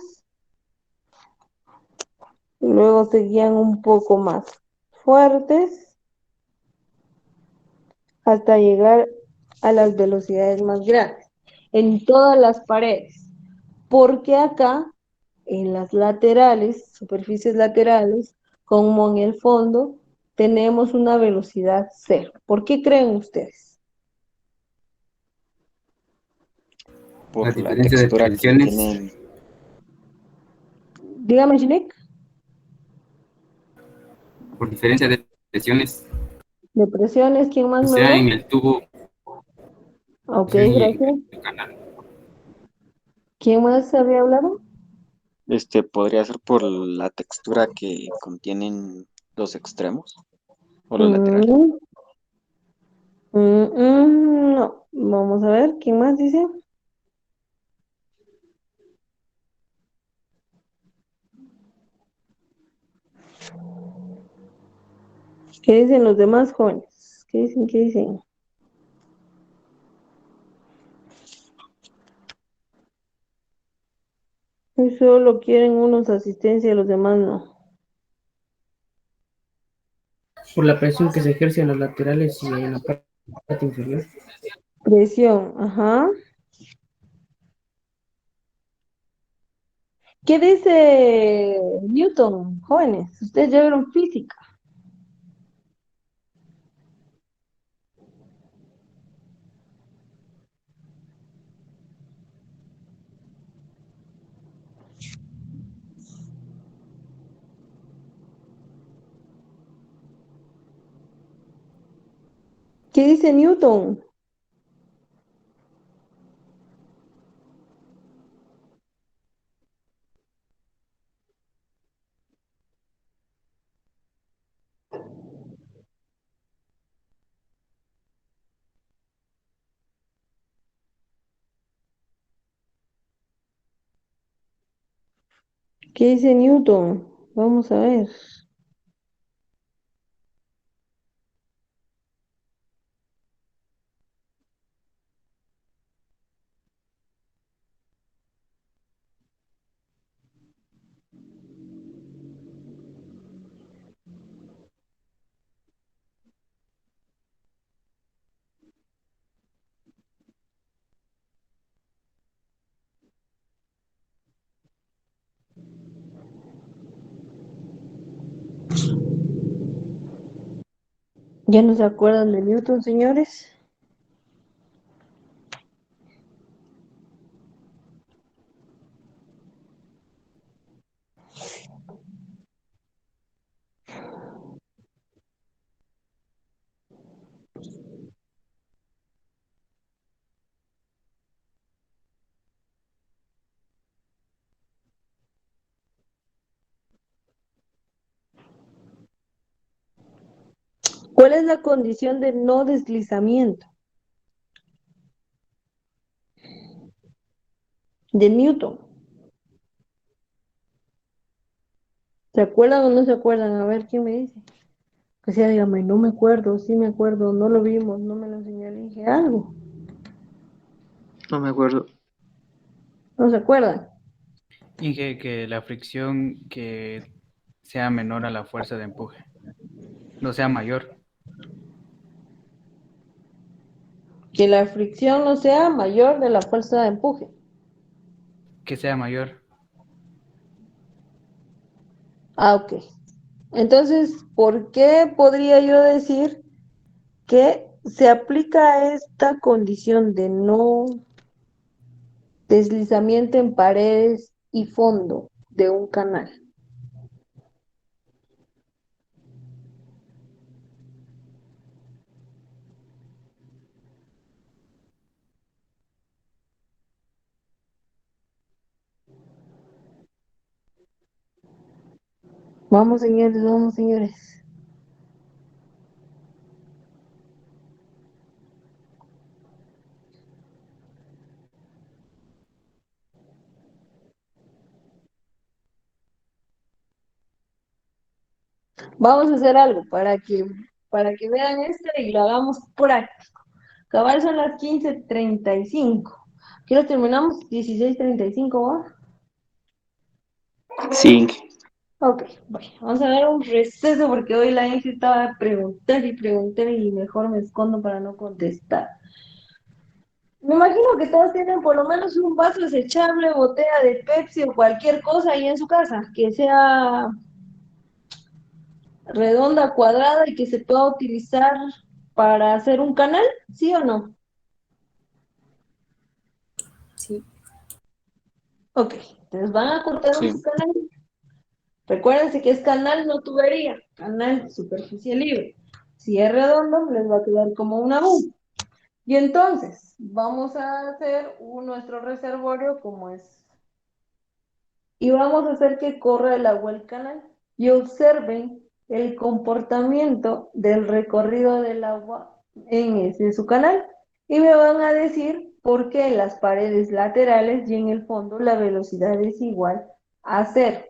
y luego seguían un poco más fuertes hasta llegar a las velocidades más grandes en todas las paredes. Porque acá, en las laterales, superficies laterales, como en el fondo, tenemos una velocidad cero. ¿Por qué creen ustedes? La Por la diferencia de textura que presiones, tienen. Dígame, Shinek. por diferencia de presiones, Depresiones, ¿quién más o me sea, en habló? el tubo Ok, y en gracias. el canal. ¿Quién más había hablado? Podría ser por la textura que contienen los extremos o los laterales. Mm, no. Vamos a ver, ¿quién más dice? ¿Qué dicen los demás jóvenes? ¿Qué dicen? ¿Qué dicen? Y solo quieren unos asistencia y los demás no. Por la presión que se ejerce en los laterales y en la parte inferior. Presión, ajá. ¿Qué dice Newton, jóvenes? Ustedes ya vieron física. ¿Qué dice Newton? ¿Qué dice Newton? Vamos a ver. ¿Ya no se acuerdan de Newton, señores? ¿Cuál es la condición de no deslizamiento de Newton? ¿Se acuerdan o no se acuerdan? A ver, ¿quién me dice? Que sea, dígame, no me acuerdo, sí me acuerdo, no lo vimos, no me lo enseñó, le dije algo. No me acuerdo. ¿No se acuerdan? Dije que la fricción que sea menor a la fuerza de empuje, no sea mayor. Que la fricción no sea mayor de la fuerza de empuje. Que sea mayor. Ah, ok. Entonces, ¿por qué podría yo decir que se aplica esta condición de no deslizamiento en paredes y fondo de un canal? Vamos, señores, vamos, señores. Vamos a hacer algo para que vean esto y lo hagamos práctico. Cabal son las 15:35. ¿Qué lo terminamos? 16:35, ¿va? Sí. Ok, bueno, vamos a dar un receso porque hoy la gente estaba preguntar y preguntar y mejor me escondo para no contestar. Me imagino que todos tienen por lo menos un vaso desechable, botella de Pepsi o cualquier cosa ahí en su casa, que sea redonda, cuadrada y que se pueda utilizar para hacer un canal, ¿sí o no? Sí. Ok, entonces van a cortar Sí. un canal. Recuérdense que es canal, no tubería, canal de superficie libre. Si es redondo, les va a quedar como una U. Y entonces, vamos a hacer nuestro reservorio como es. Y vamos a hacer que corra el agua al canal. Y observen el comportamiento del recorrido del agua en ese su canal. Y me van a decir por qué en las paredes laterales y en el fondo la velocidad es igual a cero.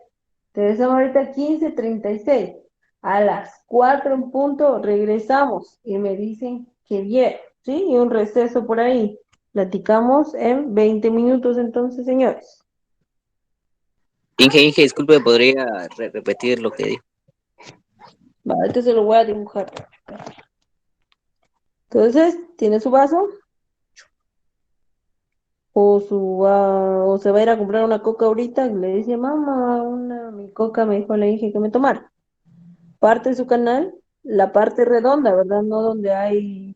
Entonces ahorita 15:36. A las 4 en punto regresamos y me dicen que bien, ¿sí? Y un receso por ahí. Platicamos en 20 minutos entonces, señores. Inge, disculpe, ¿podría repetir lo que dijo? Vale, este se lo voy a dibujar. Entonces, ¿tiene su vaso? O se va a ir a comprar una coca ahorita y le dice, mamá, mi coca me dijo, le dije que me tomara. Parte de su canal, la parte redonda, ¿verdad? No donde hay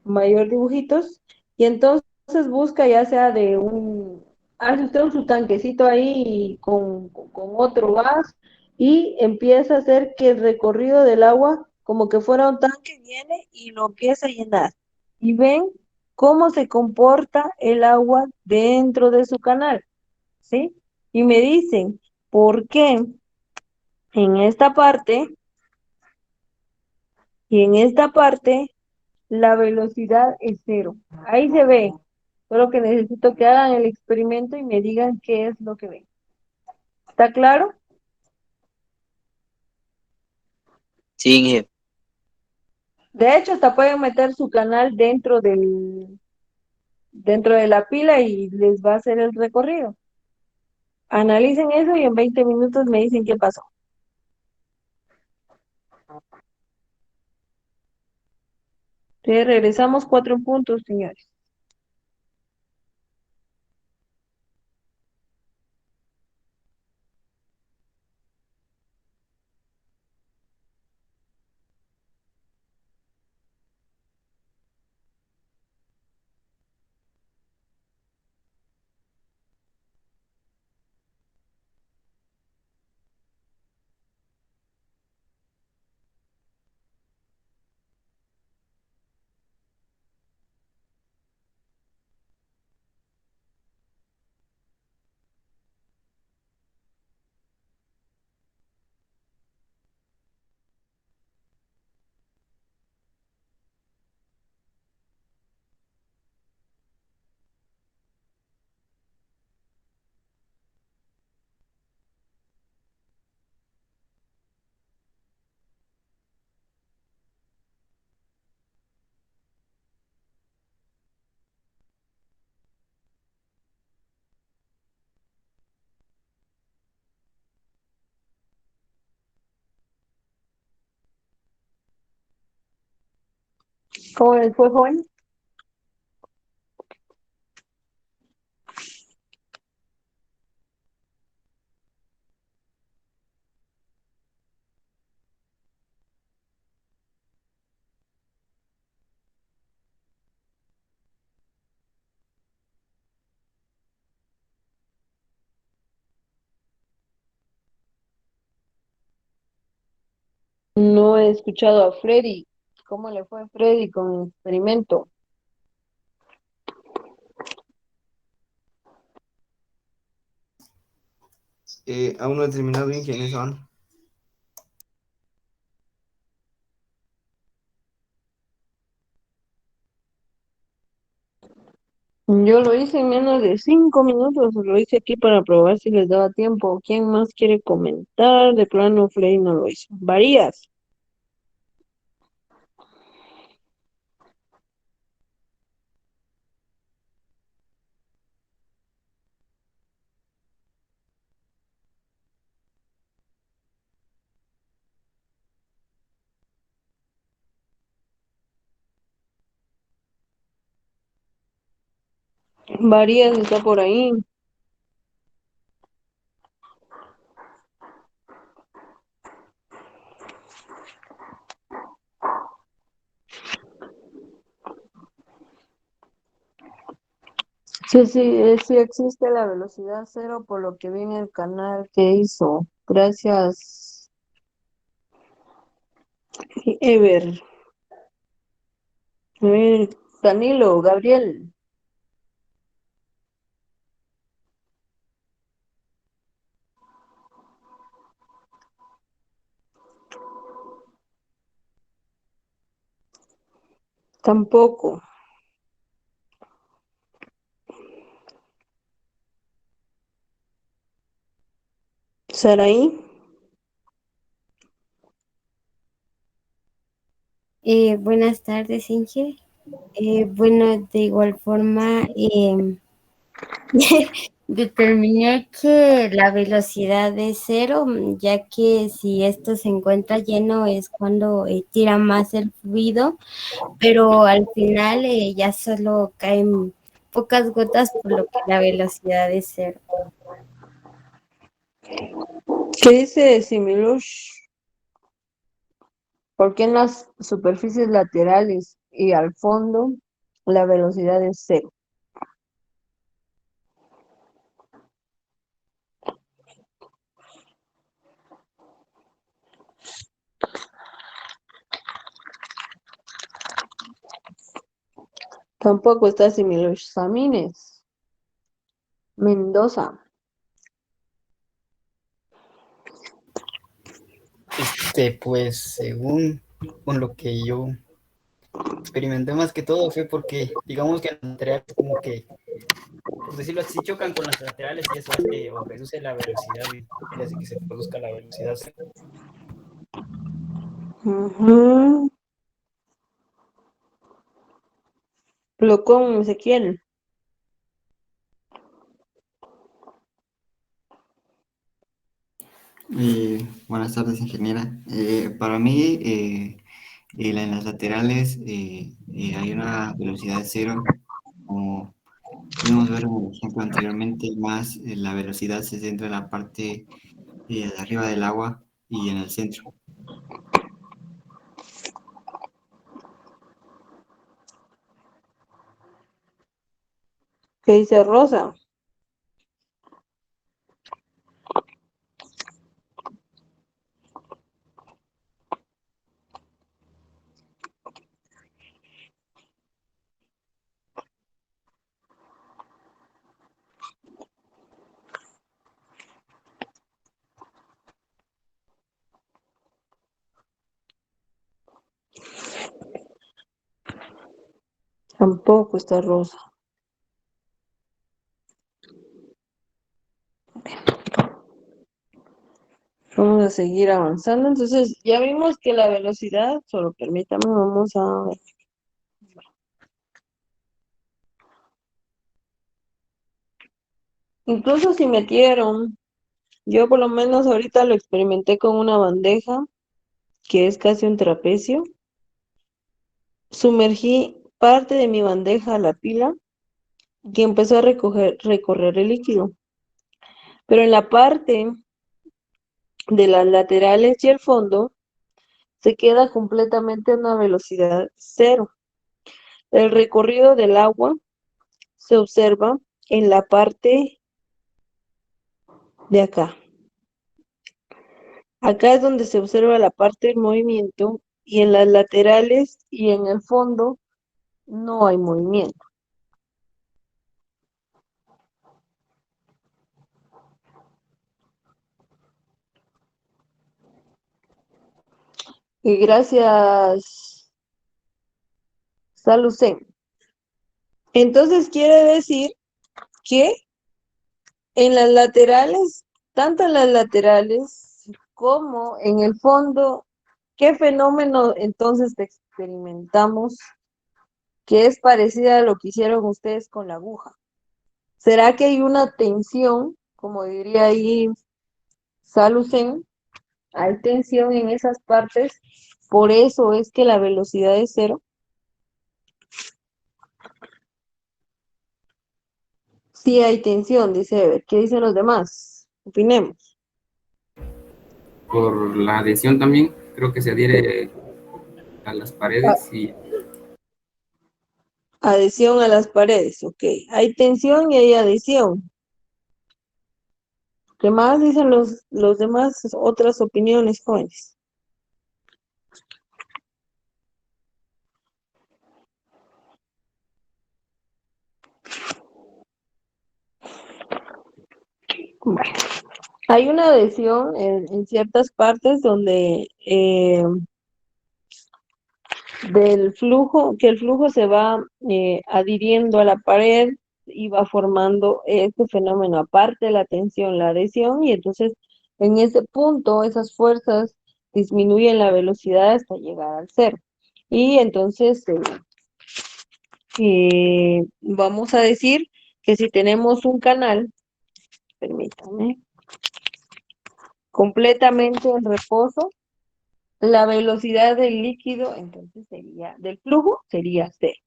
mayor dibujitos. Y entonces busca ya sea hace usted su tanquecito ahí con otro vaso y empieza a hacer que el recorrido del agua, como que fuera un tanque, viene y lo empieza a llenar. Y ven cómo se comporta el agua dentro de su canal, ¿sí? Y me dicen, ¿por qué en esta parte y en esta parte la velocidad es cero? Ahí se ve. Solo que necesito que hagan el experimento y me digan qué es lo que ven. ¿Está claro? Sí, Inge. De hecho, hasta pueden meter su canal dentro de la pila y les va a hacer el recorrido. Analicen eso y en 20 minutos me dicen qué pasó. Entonces, regresamos 4 puntos, señores. ¿Cómo les fue, joven? No he escuchado a Freddy. ¿Cómo le fue a Freddy con el experimento? Aún no he terminado bien quiénes son. Yo lo hice en menos de 5 minutos, lo hice aquí para probar si les daba tiempo. ¿Quién más quiere comentar? De plano, Frey no lo hizo. Varías. Varías está por ahí. Sí, sí, sí existe la velocidad cero por lo que vi en el canal que hizo. Gracias, Ever. A ver, Danilo, Gabriel. Tampoco. Saraí. Buenas tardes, Inge. Bueno, de igual forma, determiné que la velocidad es cero, ya que si esto se encuentra lleno es cuando tira más el fluido, pero al final ya solo caen pocas gotas, por lo que la velocidad es cero. ¿Qué dice Similush? ¿Por qué en las superficies laterales y al fondo la velocidad es cero? Tampoco está Similush. Samines. Mendoza. Pues según con lo que yo experimenté más que todo fue porque, digamos que los laterales como que, por decirlo así, chocan con las laterales y eso hace o reduce la velocidad y hace que se produzca la velocidad. Ujú. Plocón, Ezequiel. Buenas tardes, ingeniera. Para mí, en las laterales hay una velocidad de cero. Como pudimos ver en el ejemplo anteriormente, más la velocidad se centra en la parte de arriba del agua y en el centro. ¿Qué dice Rosa? Tampoco está Rosa. Vamos a seguir avanzando. Entonces, ya vimos que la velocidad, solo permítame, vamos a ver. Incluso si metieron, yo por lo menos ahorita lo experimenté con una bandeja, que es casi un trapecio. Sumergí parte de mi bandeja a la pila y empezó a recorrer el líquido. Pero en la parte de las laterales y el fondo se queda completamente a una velocidad cero. El recorrido del agua se observa en la parte de acá. Acá es donde se observa la parte del movimiento y en las laterales y en el fondo no hay movimiento. Y gracias, Salucen. Entonces quiere decir que en las laterales, tanto en las laterales como en el fondo, ¿qué fenómeno entonces experimentamos que es parecida a lo que hicieron ustedes con la aguja? ¿Será que hay una tensión, como diría ahí Salusen? Hay tensión en esas partes, por eso es que la velocidad es cero. Sí hay tensión, dice Ever. ¿Qué dicen los demás? Opinemos. Por la adhesión también, creo que se adhiere a las paredes y Adhesión a las paredes, ok. Hay tensión y hay adhesión. ¿Qué más dicen los demás? Otras opiniones, jóvenes. Bueno, hay una adhesión en ciertas partes donde del flujo, que el flujo se va adhiriendo a la pared y va formando este fenómeno, aparte de la tensión, la adhesión, y entonces en ese punto esas fuerzas disminuyen la velocidad hasta llegar al cero. Y entonces vamos a decir que si tenemos un canal, permítanme, completamente en reposo, la velocidad del líquido, entonces del flujo sería cero.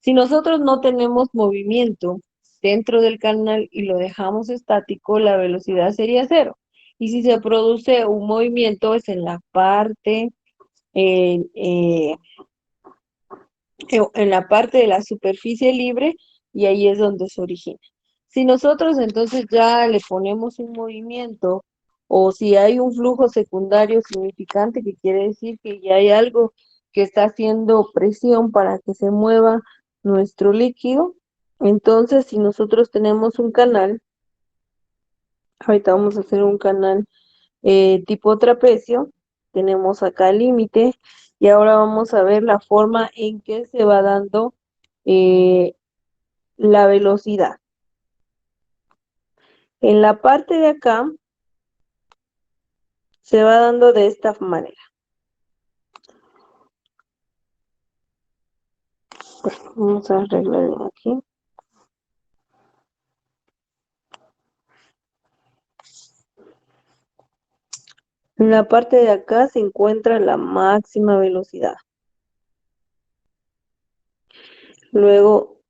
Si nosotros no tenemos movimiento dentro del canal y lo dejamos estático, la velocidad sería cero. Y si se produce un movimiento es en la parte, eh, eh, en la parte de la superficie libre y ahí es donde se origina. Si nosotros entonces ya le ponemos un movimiento o si hay un flujo secundario significante, que quiere decir que ya hay algo que está haciendo presión para que se mueva nuestro líquido, entonces si nosotros tenemos un canal, ahorita vamos a hacer un canal tipo trapecio, tenemos acá el límite y ahora vamos a ver la forma en que se va dando la velocidad. En la parte de acá se va dando de esta manera. Vamos a arreglar bien aquí. En la parte de acá se encuentra la máxima velocidad. Luego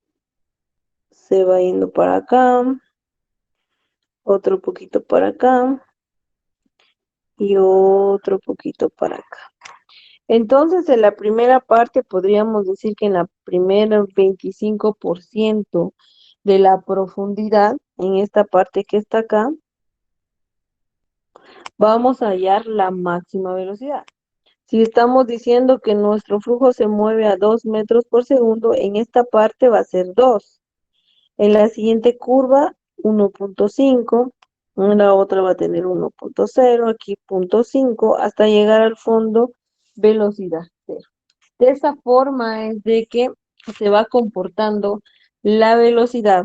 se va yendo para acá, otro poquito para acá y otro poquito para acá. Entonces, en la primera parte podríamos decir que en la primera 25% de la profundidad, en esta parte que está acá, vamos a hallar la máxima velocidad. Si estamos diciendo que nuestro flujo se mueve a 2 metros por segundo, en esta parte va a ser 2. En la siguiente curva, 1.5. En la otra va a tener 1.0, aquí 0.5, hasta llegar al fondo, velocidad 0. De esa forma es de que se va comportando la velocidad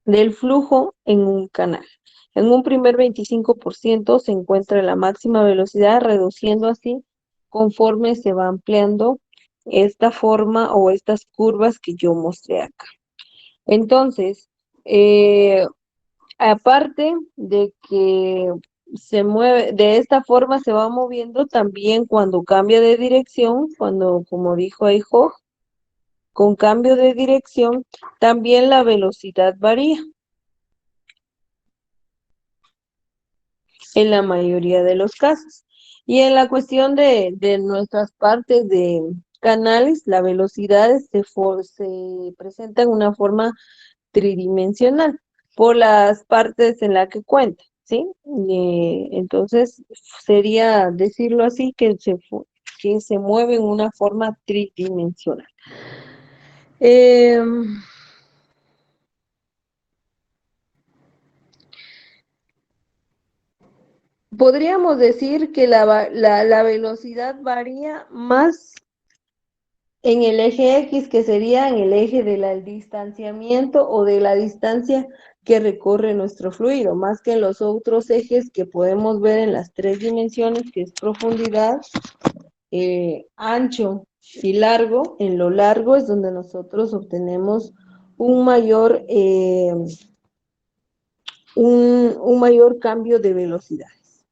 del flujo en un canal. En un primer 25% se encuentra la máxima velocidad, reduciendo así conforme se va ampliando esta forma o estas curvas que yo mostré acá. Entonces, aparte de que se mueve, de esta forma se va moviendo también cuando cambia de dirección, cuando, como dijo ahí Hogg, con cambio de dirección, también la velocidad varía. En la mayoría de los casos. Y en la cuestión de nuestras partes de canales, la velocidad se presenta en una forma tridimensional por las partes en las que cuenta, ¿sí? Entonces, sería decirlo así, que se mueve en una forma tridimensional. Podríamos decir que la velocidad varía más en el eje X, que sería en el eje del distanciamiento o de la distancia que recorre nuestro fluido, más que en los otros ejes que podemos ver en las 3 dimensiones, que es profundidad, ancho y largo. En lo largo es donde nosotros obtenemos un mayor, un mayor cambio de velocidades.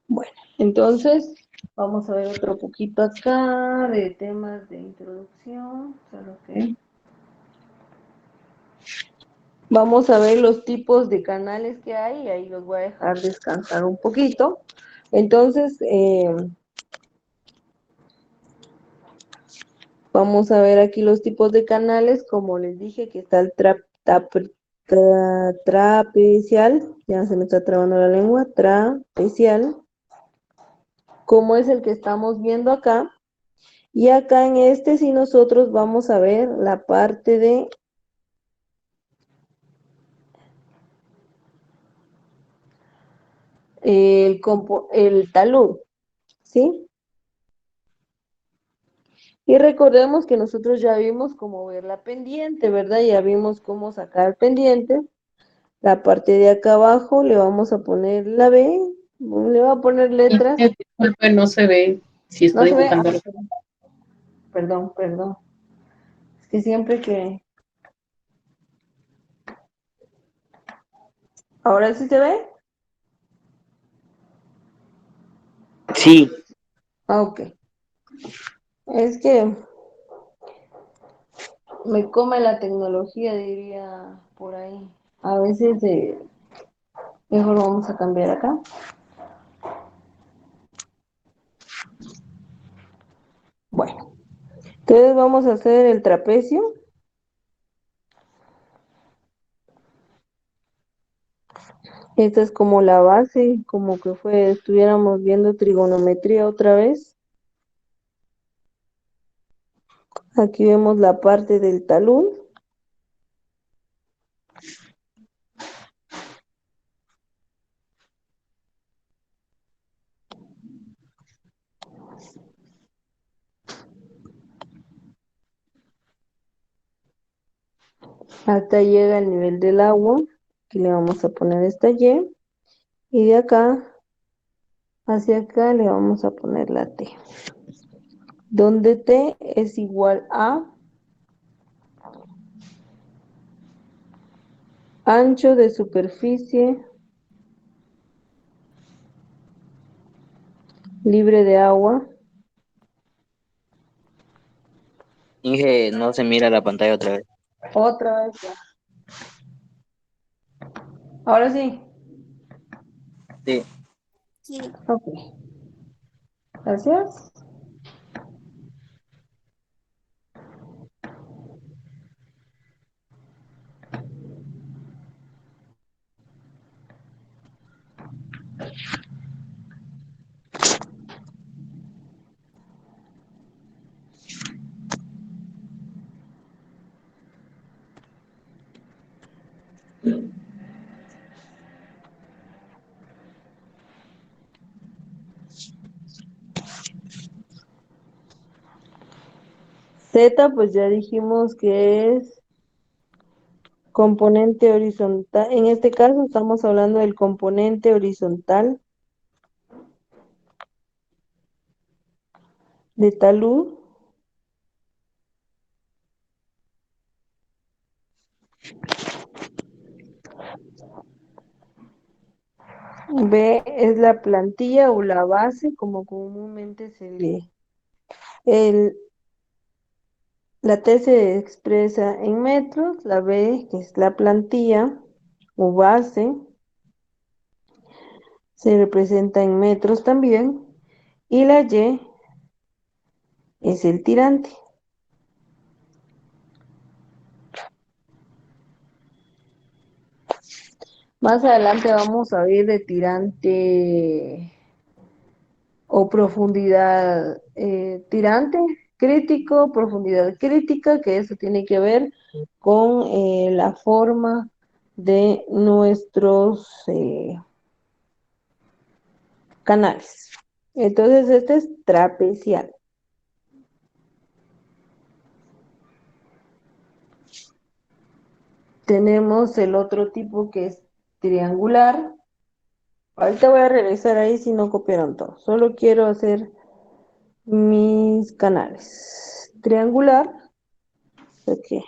Bueno, entonces vamos a ver otro poquito acá de temas de introducción. Solo que vamos a ver los tipos de canales que hay, y ahí los voy a dejar descansar un poquito. Entonces, vamos a ver aquí los tipos de canales. Como les dije, que está el trapecial, ya se me está trabando la lengua, trapecial, como es el que estamos viendo acá. Y acá en este, si nosotros vamos a ver la parte de el talud, ¿sí? Y recordemos que nosotros ya vimos cómo ver la pendiente, ¿verdad? Ya vimos cómo sacar pendiente. La parte de acá abajo le vamos a poner la B, le voy a poner letras. Disculpe, no se ve si No estoy se ve. dibujando. Perdón, perdón. Es que siempre que... ¿Ahora sí se ve? Sí. Ah, ok. Es que me come la tecnología, diría por ahí. A veces mejor vamos a cambiar acá. Bueno, entonces vamos a hacer el trapecio. Esta es como la base, como que estuviéramos viendo trigonometría otra vez. Aquí vemos la parte del talud. Hasta llega el nivel del agua. Aquí le vamos a poner esta Y. Y de acá hacia acá le vamos a poner la T. Donde T es igual a ancho de superficie libre de agua. Inge, no se mira la pantalla otra vez. Otra vez ya. Ahora sí. Sí. Sí. Ok. Gracias. Z, pues ya dijimos que es componente horizontal. En este caso estamos hablando del componente horizontal de talud. B es la plantilla o la base, como comúnmente se lee. La T se expresa en metros, la B, que es la plantilla o base, se representa en metros también, y la Y es el tirante. Más adelante vamos a ver de tirante o profundidad tirante crítico, profundidad crítica, que eso tiene que ver con la forma de nuestros canales. Entonces, este es trapecial. tenemos el otro tipo que es triangular. Ahorita voy a regresar ahí si no copiaron todo. Solo quiero hacer mis canales. Triangular. Ok.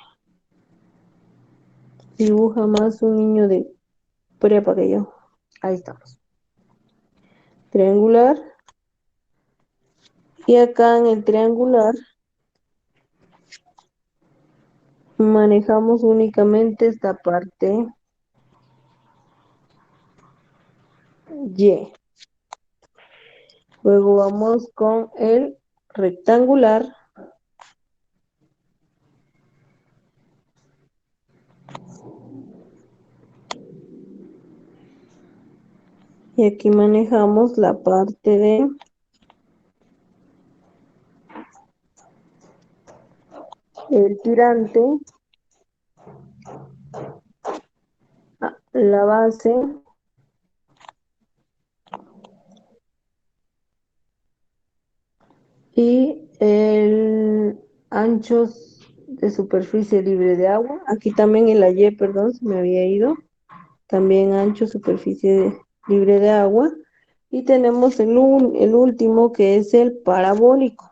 Dibuja más un niño de prepa que yo. Ahí estamos. Triangular. Y acá en el triangular manejamos únicamente esta parte Y. Luego vamos con el rectangular. Y aquí manejamos la parte de el tirante, la base y el anchos de superficie libre de agua. Aquí también en la Y, perdón, se me había ido. También ancho, superficie libre de agua. Y tenemos el último que es el parabólico,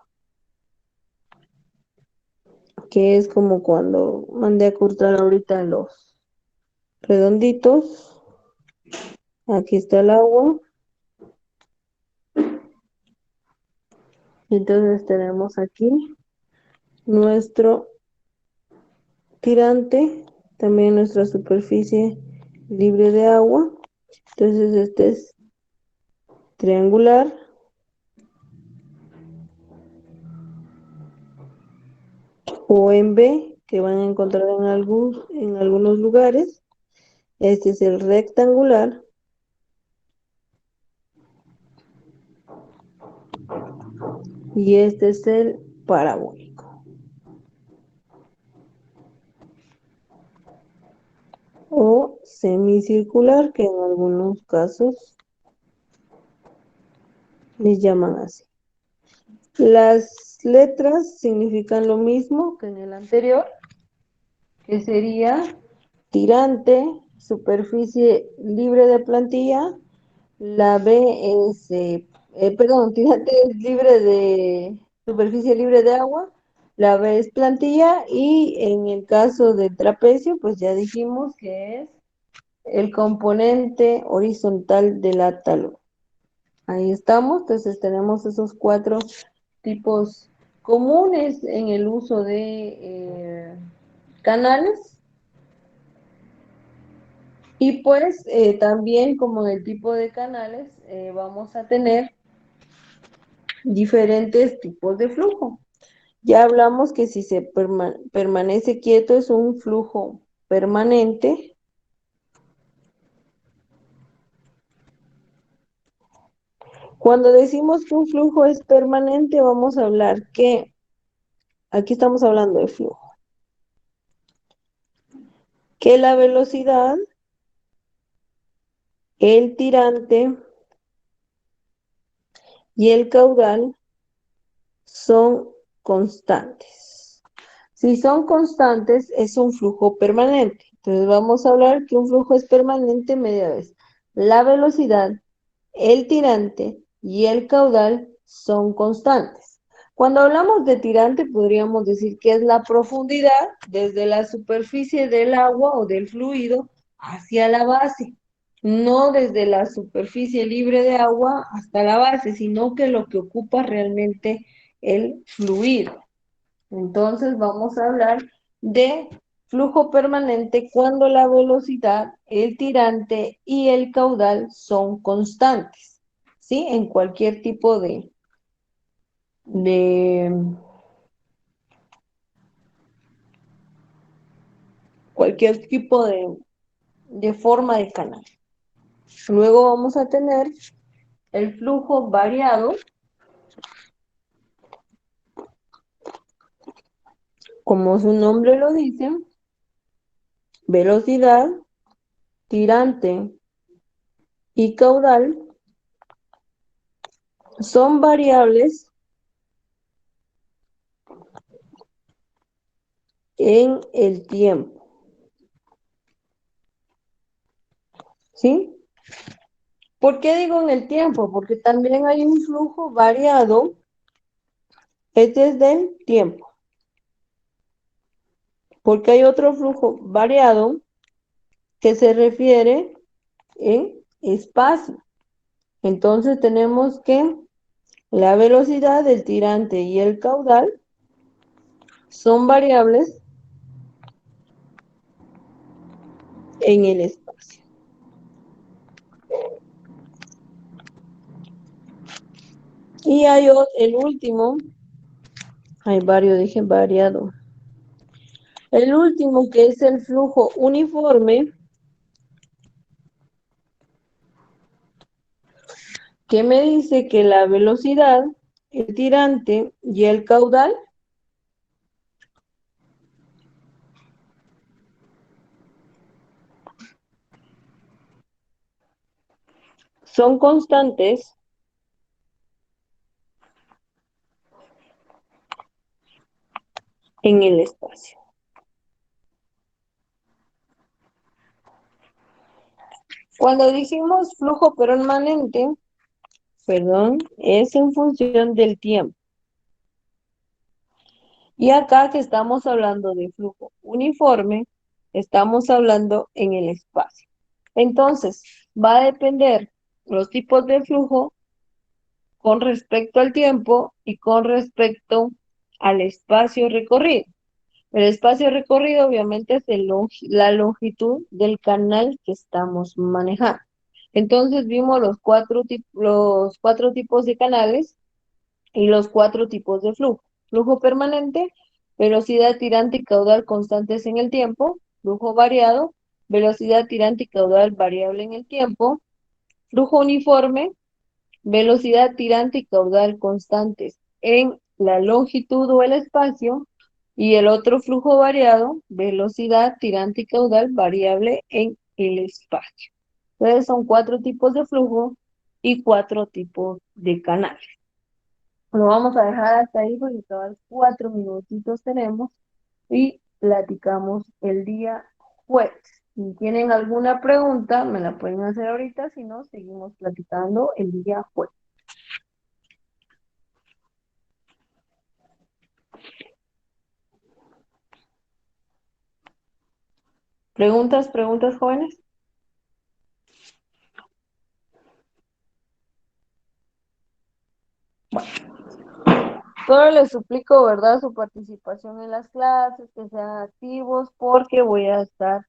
que es como cuando mandé a cortar ahorita los redonditos. Aquí está el agua. Entonces tenemos aquí nuestro tirante, también nuestra superficie libre de agua. Entonces este es triangular. O en B, que van a encontrar en algunos lugares. Este es el rectangular. Y este es el parabólico. O semicircular, que en algunos casos les llaman así. Las letras significan lo mismo que en el anterior, que sería tirante, superficie libre de plantilla. La B es, tirante es libre de superficie libre de agua. La B es plantilla y en el caso del trapecio, pues ya dijimos que es el componente horizontal de la talud. Ahí estamos, entonces tenemos esos 4 tipos comunes en el uso de canales. Y pues también como en el tipo de canales vamos a tener diferentes tipos de flujo. Ya hablamos que si se permanece quieto es un flujo permanente. Cuando decimos que un flujo es permanente, vamos a hablar que aquí estamos hablando de flujo. Que la velocidad, el tirante y el caudal son constantes. Si son constantes, es un flujo permanente. Entonces vamos a hablar que un flujo es permanente media vez. La velocidad, el tirante y el caudal son constantes. Cuando hablamos de tirante, podríamos decir que es la profundidad desde la superficie del agua o del fluido hacia la base. No desde la superficie libre de agua hasta la base, sino que lo que ocupa realmente el fluido. Entonces vamos a hablar de flujo permanente cuando la velocidad, el tirante y el caudal son constantes, ¿sí? En cualquier tipo de cualquier tipo de forma de canal. Luego vamos a tener el flujo variado, como su nombre lo dice, velocidad, tirante y caudal son variables en el tiempo. ¿sí? ¿Por qué digo en el tiempo? Porque también hay un flujo variado, este es del tiempo. Porque hay otro flujo variado que se refiere en espacio. Entonces tenemos que la velocidad del tirante y el caudal son variables en el espacio. Y hay el último, hay varios, dije variado. El último, que es el flujo uniforme, que me dice que la velocidad, el tirante y el caudal son constantes en el espacio. Cuando dijimos flujo permanente, es en función del tiempo. Y acá que estamos hablando de flujo uniforme, estamos hablando en el espacio. Entonces, va a depender los tipos de flujo con respecto al tiempo y con respecto al espacio recorrido. El espacio recorrido obviamente es la longitud del canal que estamos manejando. Entonces vimos los cuatro tipos de canales y los 4 tipos de flujo. Flujo permanente, velocidad tirante y caudal constantes en el tiempo. Flujo variado, velocidad tirante y caudal variable en el tiempo. Flujo uniforme, velocidad tirante y caudal constantes en la longitud o el espacio. Y el otro flujo variado, velocidad tirante y caudal variable en el espacio. Entonces son 4 tipos de flujo y 4 tipos de canales. Lo vamos a dejar hasta ahí porque todas 4 minutitos tenemos y platicamos el día jueves. Si tienen alguna pregunta, me la pueden hacer ahorita, si no, seguimos platicando el día jueves. ¿Preguntas, jóvenes? Solo les suplico, ¿verdad?, su participación en las clases, que sean activos, porque voy a estar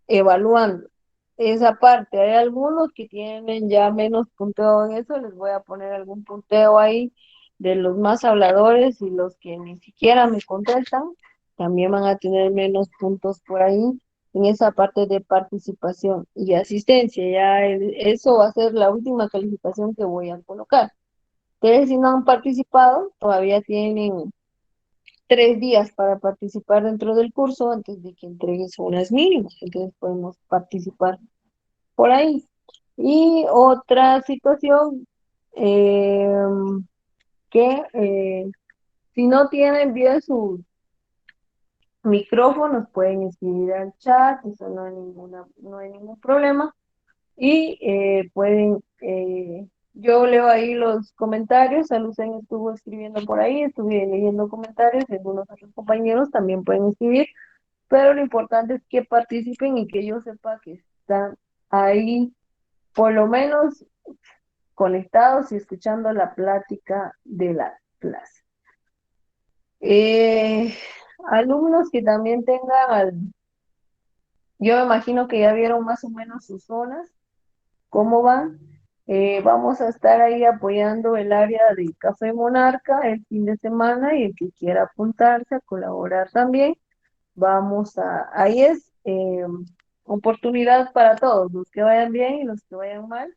evaluando esa parte. Hay algunos que tienen ya menos punteo en eso, les voy a poner algún punteo ahí de los más habladores, y los que ni siquiera me contestan, también van a tener menos puntos por ahí en esa parte de participación y asistencia. Ya eso va a ser la última calificación que voy a colocar. Ustedes, si no han participado, todavía tienen 3 días para participar dentro del curso antes de que entregues unas mínimas. Entonces podemos participar por ahí. Y otra situación, que si no tienen bien sus micrófonos, pueden escribir al chat, eso no hay ningún problema. Y yo leo ahí los comentarios. Alucen estuvo escribiendo por ahí, estuve leyendo comentarios, y algunos otros compañeros también pueden escribir, pero lo importante es que participen y que yo sepa que están ahí, por lo menos conectados y escuchando la plática de la clase. Alumnos que también yo me imagino que ya vieron más o menos sus zonas, cómo van. Vamos a estar ahí apoyando el área de Café Monarca el fin de semana, y el que quiera apuntarse a colaborar también, ahí es oportunidad para todos, los que vayan bien y los que vayan mal,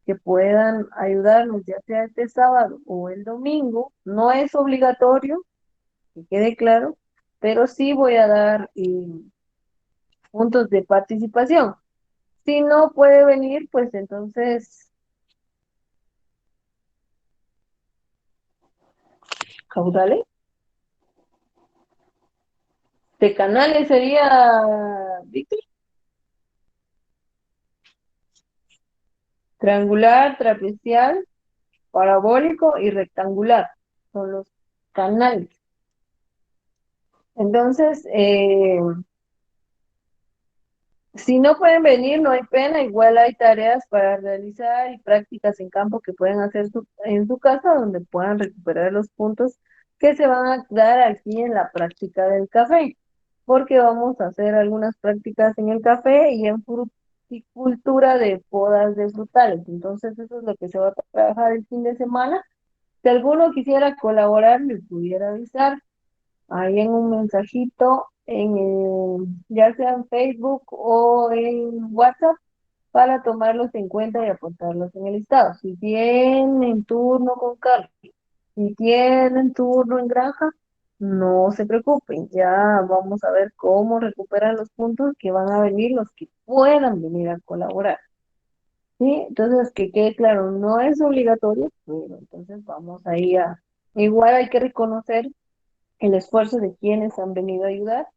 que puedan ayudarnos, ya sea este sábado o el domingo. No es obligatorio, que quede claro, pero sí voy a dar puntos de participación. Si no puede venir, pues entonces caudales de canales sería, Víctor. Triangular, trapezial, parabólico y rectangular. Son los canales. Entonces, si no pueden venir, no hay pena, igual hay tareas para realizar y prácticas en campo que pueden hacer en su casa, donde puedan recuperar los puntos que se van a dar aquí en la práctica del café, porque vamos a hacer algunas prácticas en el café y en fruticultura de podas de frutales. Entonces, eso es lo que se va a trabajar el fin de semana. Si alguno quisiera colaborar, me pudiera avisar ahí en un mensajito, ya sea en Facebook o en WhatsApp, para tomarlos en cuenta y apuntarlos en el listado. Si tienen turno con Carlos, si tienen turno en granja, no se preocupen, ya vamos a ver cómo recuperan los puntos que van a venir los que puedan venir a colaborar. ¿Sí? Entonces, que quede claro, no es obligatorio, pero entonces vamos ahí igual hay que reconocer el esfuerzo de quienes han venido a ayudar.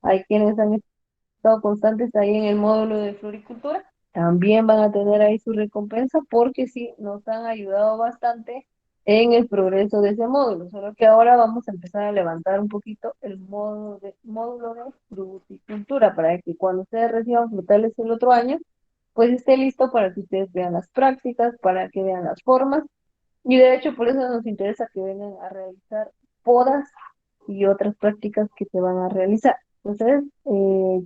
Hay quienes han estado constantes ahí en el módulo de floricultura. También van a tener ahí su recompensa porque sí, nos han ayudado bastante en el progreso de ese módulo. Solo que ahora vamos a empezar a levantar un poquito el módulo de fruticultura para que cuando ustedes reciban frutales el otro año, pues esté listo para que ustedes vean las prácticas, para que vean las formas. Y de hecho, por eso nos interesa que vengan a realizar podas y otras prácticas que se van a realizar. Entonces,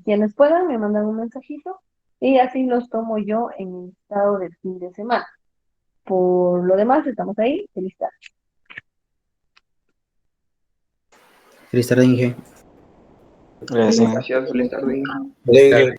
quienes puedan me mandan un mensajito y así los tomo yo en el estado del fin de semana. Por lo demás, estamos ahí. Feliz tarde. Feliz tarde, Inge. Gracias. Gracias, feliz tarde. Feliz tarde.